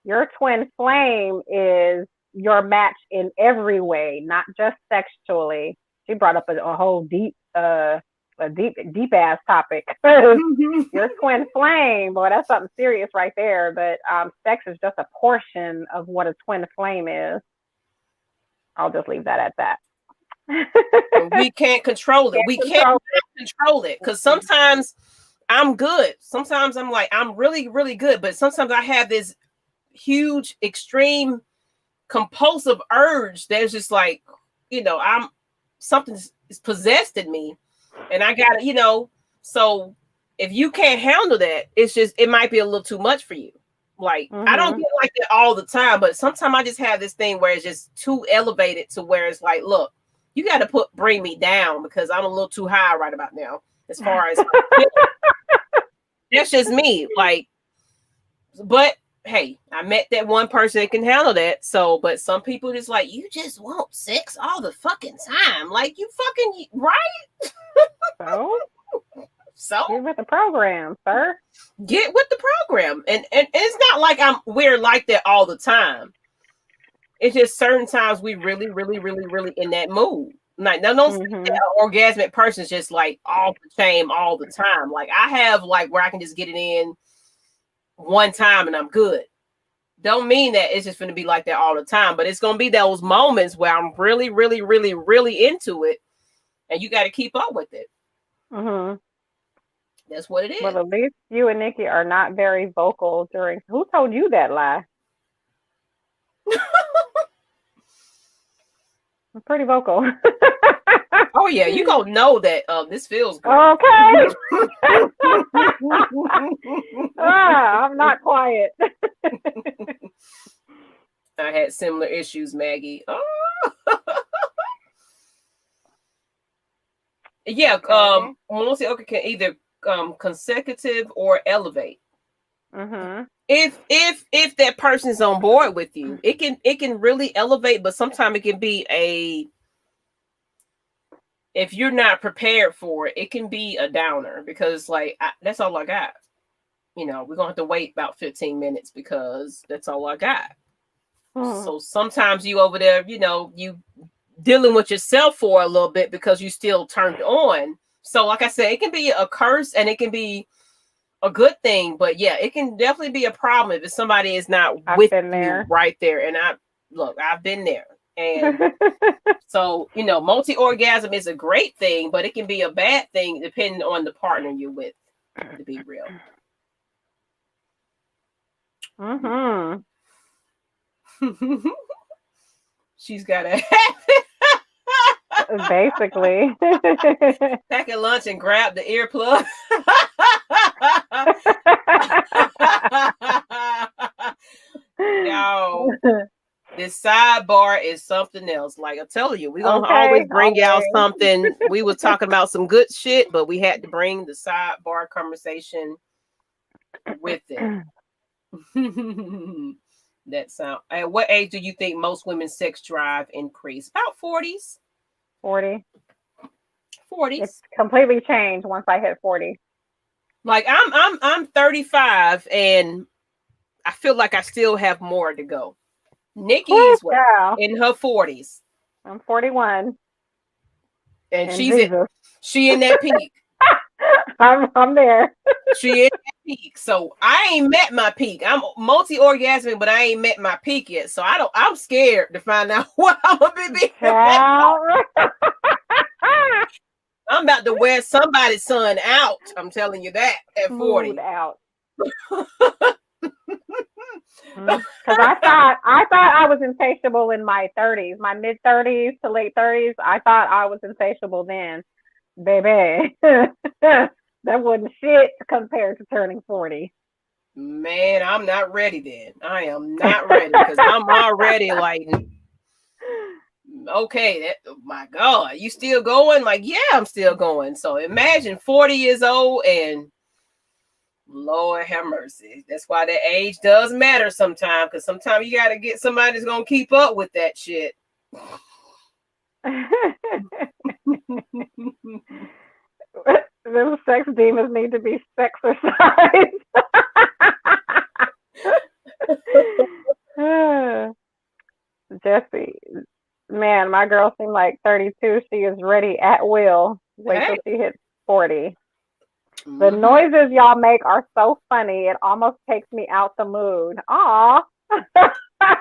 your twin flame is your match in every way, not just sexually. She brought up a whole deep ass topic. Your twin flame, boy, that's something serious right there. But sex is just a portion of what a twin flame is. I'll just leave that at that. We can't control it. We can't control it because sometimes I'm good. Sometimes I'm like, I'm really, really good. But sometimes I have this huge, extreme, compulsive urge that's just like, something is possessed in me. And I got to, so if you can't handle that, it might be a little too much for you. Like, I don't get like that all the time, but sometimes I just have this thing where it's just too elevated to where it's like, look, you got to bring me down because I'm a little too high right about now. As far as that's just me. Like, but hey, I met that one person that can handle that. So, but some people just like, you just want sex all the fucking time. Like, you fucking right. So get with the program, sir. Get with the program. And it's not like we're like that all the time. It's just certain times we really, really, really, really in that mood. Like, no, that orgasmic person is just like off the chain all the time. Like I have like where I can just get it in one time and I'm good. Don't mean that it's just going to be like that all the time, but it's going to be those moments where I'm really, really, really, really into it. and you got to keep up with it. Mm-hmm. That's what it is. Well, at least you and Nikki are not very vocal during. Who told you that lie? I'm pretty vocal. Oh yeah, you gonna know that this feels great. Okay. I'm not quiet. I had similar issues, Maggie. Oh. Yeah, Okay. multi-occur can either consecutive or elevate. Mm-hmm. If that person is on board with you, it can really elevate, but sometimes it can be if you're not prepared for it, it can be a downer because that's all I got. We're gonna have to wait about 15 minutes because that's all I got. So sometimes you over there, you dealing with yourself for a little bit because you still turned on. So like I said, it can be a curse and it can be a good thing, but yeah, it can definitely be a problem if somebody is not with you right there. And I've been there. And so, multi-orgasm is a great thing, but it can be a bad thing depending on the partner you're with, to be real. Mm-hmm. She's got to basically pack a lunch and grab the earplug. Yo, this sidebar is something else. Like I tell you, we're gonna always bring out something. We were talking about some good shit, but we had to bring the sidebar conversation with it. That sound. At what age do you think most women's sex drive increase? About 40s. 40. 40s. It's completely changed once I hit 40. Like I'm 35 and I feel like I still have more to go. Nikki is in her 40s. I'm 41. And she in that peak. I'm there. She in that peak. So I ain't met my peak. I'm multi-orgasmic, but I ain't met my peak yet. So I'm scared to find out what I'm gonna be. I'm about to wear somebody's son out. I'm telling you that at 40. Mood out. Because I thought I was insatiable in my 30s, my mid 30s to late 30s. I thought I was insatiable then, baby. That wasn't shit compared to turning 40. Man, I'm not ready then. I am not ready because I'm already like, okay, my God, you still going? Like, yeah, I'm still going. So imagine 40 years old and Lord have mercy. That's why that age does matter sometimes, because sometimes you got to get somebody that's going to keep up with that shit. Those sex demons need to be sexercised. Jesse, man, my girl seemed like 32. She is ready at will. Wait till she hits 40. The noises y'all make are so funny. It almost takes me out the mood. Aw. I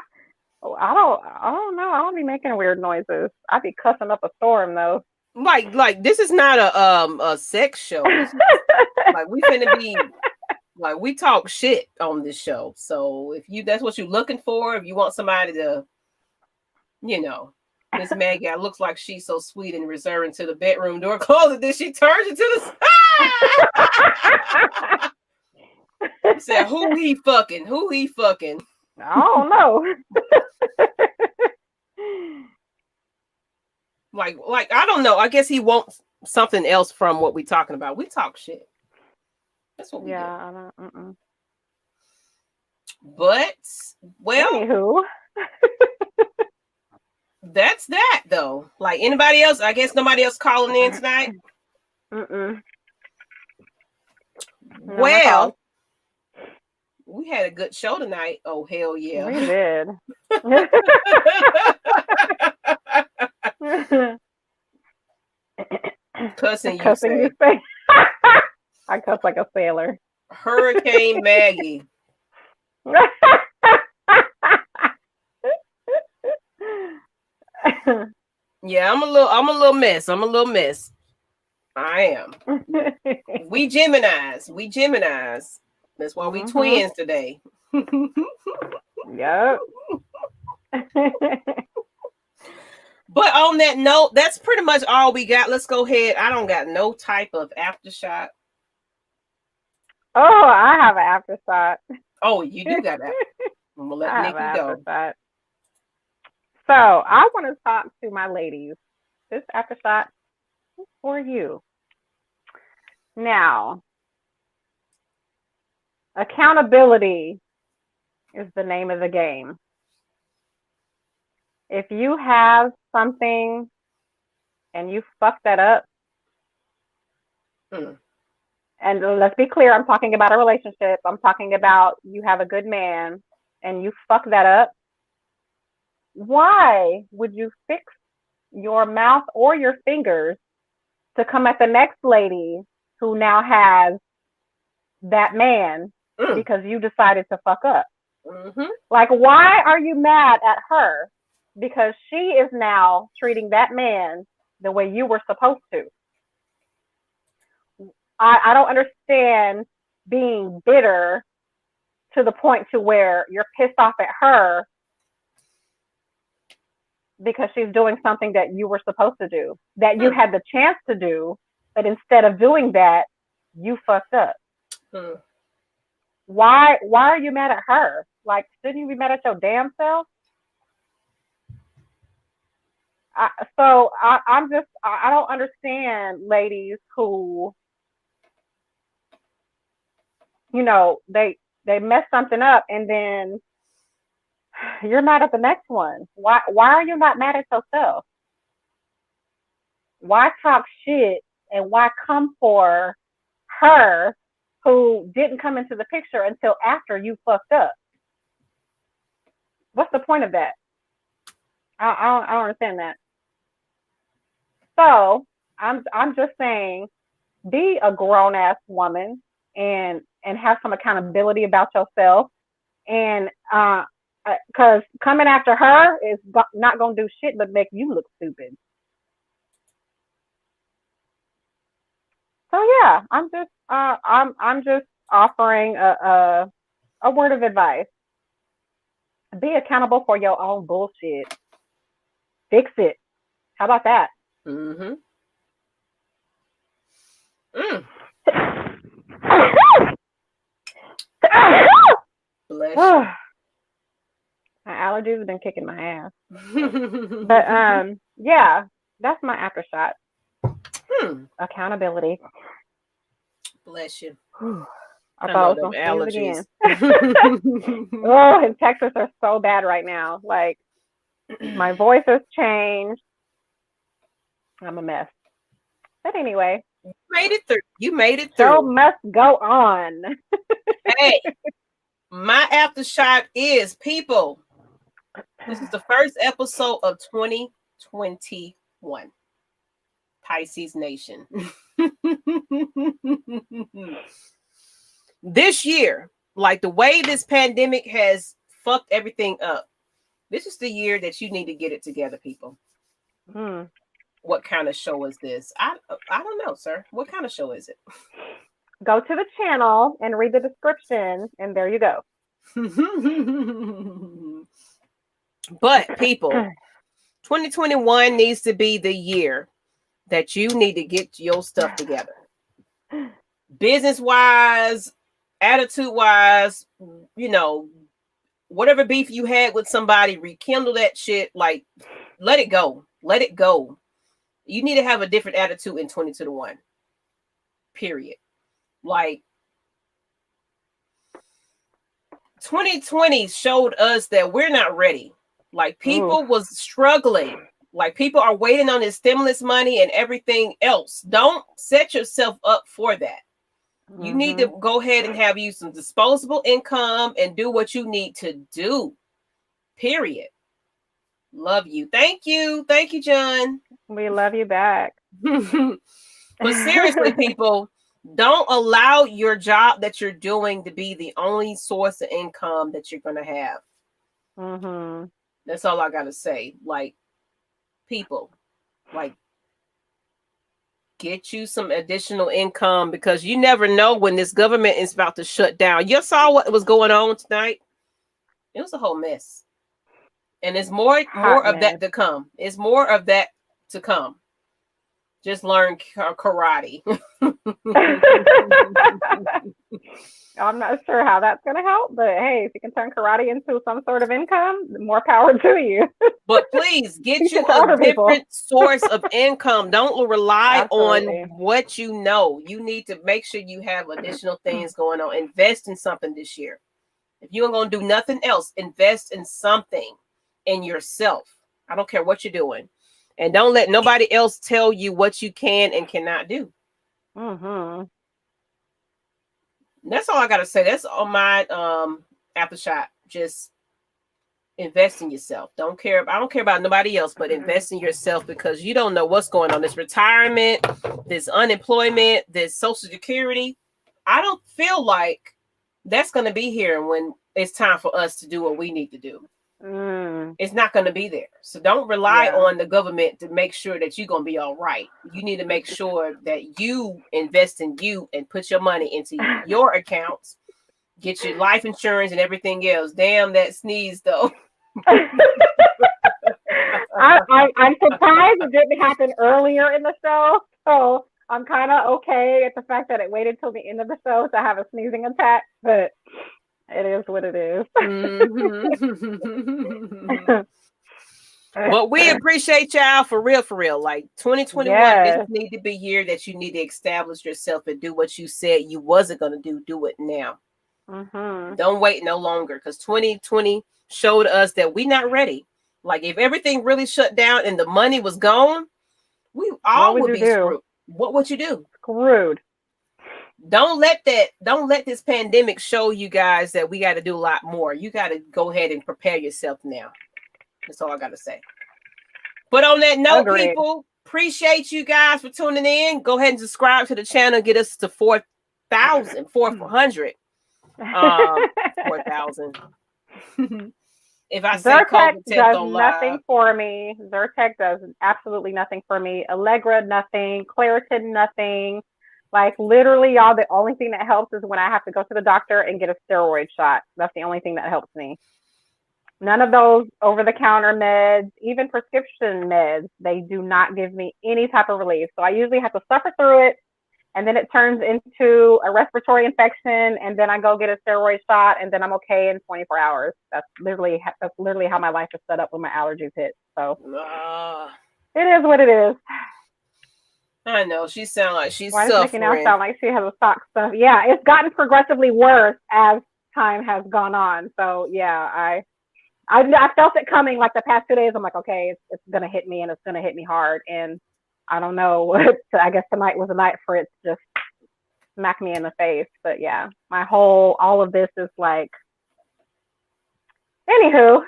don't know. I don't be making weird noises. I be cussing up a storm though. Like this is not a sex show. Like we finna be like we talk shit on this show. So if that's what you're looking for, if you want somebody to, Miss Maggie, it looks like she's so sweet and reserved until the bedroom door closes, then she turns into the side. Said, who he fucking? I don't know. like I don't know. I guess he wants something else from what we're talking about. We talk shit. That's what we do. I don't. But anywho. That's that though. Like anybody else? I guess nobody else calling in tonight. Well, we had a good show tonight. Oh hell yeah, we did. Cussing you say. I cuss like a sailor. Hurricane Maggie. Yeah, I'm a little mess. I'm a little mess. I am. We Geminis. We Geminis. That's why we twins today. Yep. But on that note, that's pretty much all we got. Let's go ahead. I don't got no type of aftershock. Oh, I have an afterthought. Oh, you do got that. I'm gonna let I have Nikki an go. afterthought. So I want to talk to my ladies. This afterthought is for you. Now, accountability is the name of the game. If you have something and you fuck that up, and let's be clear, I'm talking about a relationship. I'm talking about you have a good man and you fuck that up. Why would you fix your mouth or your fingers to come at the next lady who now has that man because you decided to fuck up? Like, why are you mad at her because she is now treating that man the way you were supposed to? I don't understand being bitter to the point to where you're pissed off at her because she's doing something that you were supposed to do, that you had the chance to do, but instead of doing that, you fucked up. Why are you mad at her? Like, shouldn't you be mad at your damn self? I don't understand ladies who, you know, they mess something up and then you're mad at the next one. Why are you not mad at yourself? Why talk shit and why come for her who didn't come into the picture until after you fucked up? What's the point of that? I don't understand that. So I'm just saying, be a grown ass woman and have some accountability about yourself, and because coming after her is not gonna do shit but make you look stupid. So yeah, I'm just offering a word of advice. Be accountable for your own bullshit. Fix it. How about that? Bless you. My allergies have been kicking my ass. But yeah, that's my aftershock. Accountability. Bless you. I thought them allergies. Oh, in Texas are so bad right now. Like, my voice has changed. I'm a mess. But anyway, you made it through. You made it show through. must go on. Hey, my aftershock is, people, this is the first episode of 2021. Pisces Nation. This year, like the way this pandemic has fucked everything up, this is the year that you need to get it together, people. What kind of show is this? I don't know, sir. What kind of show is it? Go to the channel and read the description, and there you go. But people, 2021 needs to be the year that you need to get your stuff together. Business-wise, attitude-wise, you know, whatever beef you had with somebody, rekindle that shit. Like, let it go. Let it go. You need to have a different attitude in 2021. Period. Like, 2020 showed us that we're not ready. Like, people was struggling. Like, people are waiting on this stimulus money and everything else. Don't set yourself up for that. You need to go ahead and have you some disposable income and do what you need to do. Period. Love you. Thank you. Thank you, John. We love you back. But seriously, people, don't allow your job that you're doing to be the only source of income that you're going to have. That's all I got to say. Like, people, Like, get you some additional income, because you never know when this government is about to shut down. You saw what was going on tonight. It was a whole mess. And it's more of that to come. It's more of that to come. Just learn karate. I'm not sure how that's going to help, but hey, if you can turn karate into some sort of income, more power to you. But please get you a different source of income. Don't rely on what you know. You need to make sure you have additional things going on. Invest in something this year. If you're going to do nothing else, invest in something in yourself. I don't care what you're doing. And don't let nobody else tell you what you can and cannot do. Mm-hmm. That's all I got to say. That's on my aftershot. Just invest in yourself. I don't care about nobody else, but invest in yourself, because you don't know what's going on. This retirement, this unemployment, this Social Security. I don't feel like that's going to be here when it's time for us to do what we need to do. It's not going to be there. So don't rely on the government to make sure that you're going to be all right. You need to make sure that you invest in you and put your money into your accounts. Get your life insurance and everything else. Damn, that sneeze though. I'm surprised it didn't happen earlier in the show. So I'm kind of okay at the fact that it waited till the end of the show to have a sneezing attack, but it is what it is. But we appreciate y'all for real. Like 2021, this need to be year that you need to establish yourself and do what you said you wasn't going to do. Do it now. Don't wait no longer, because 2020 showed us that we're not ready. Like, if everything really shut down and the money was gone, we all would be screwed. What would you do? Screwed. Don't let this pandemic show you guys that we got to do a lot more. You got to go ahead and prepare yourself now. That's all I got to say. But on that note, people, appreciate you guys for tuning in. Go ahead and subscribe to the channel. Get us to 4,000, 400. 4,000. If I say Zyrtec does nothing for me. Zyrtec does absolutely nothing for me. Allegra, nothing. Claritin, nothing. Like, literally, y'all, the only thing that helps is when I have to go to the doctor and get a steroid shot. That's the only thing that helps me. None of those over-the-counter meds, even prescription meds, they do not give me any type of relief. So I usually have to suffer through it, and then it turns into a respiratory infection, and then I go get a steroid shot, and then I'm okay in 24 hours. That's literally how my life is set up when my allergies hit. So it is what it is. I know, she sounds like she's Why suffering. does Nikki now sound like she has a sock stuff? Yeah, it's gotten progressively worse as time has gone on. So yeah, I felt it coming like the past 2 days. I'm like, okay, it's gonna hit me, and it's gonna hit me hard. And I don't know. I guess tonight was a night for it to just smack me in the face. But yeah, all of this is like, anywho.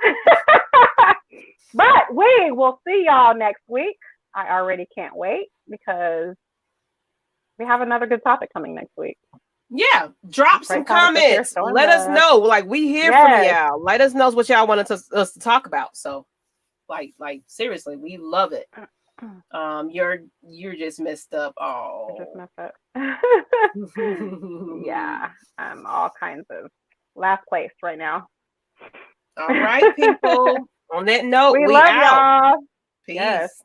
But we will see y'all next week. I already can't wait, because we have another good topic coming next week. Yeah, drop some comments. Let us know. Like, we hear from y'all. Let us know what y'all want us to talk about. So, like seriously, we love it. You're just messed up. Oh, just messed up. Yeah, I'm all kinds of last place right now. All right, people. On that note, we love out. y'all. Peace. Yes.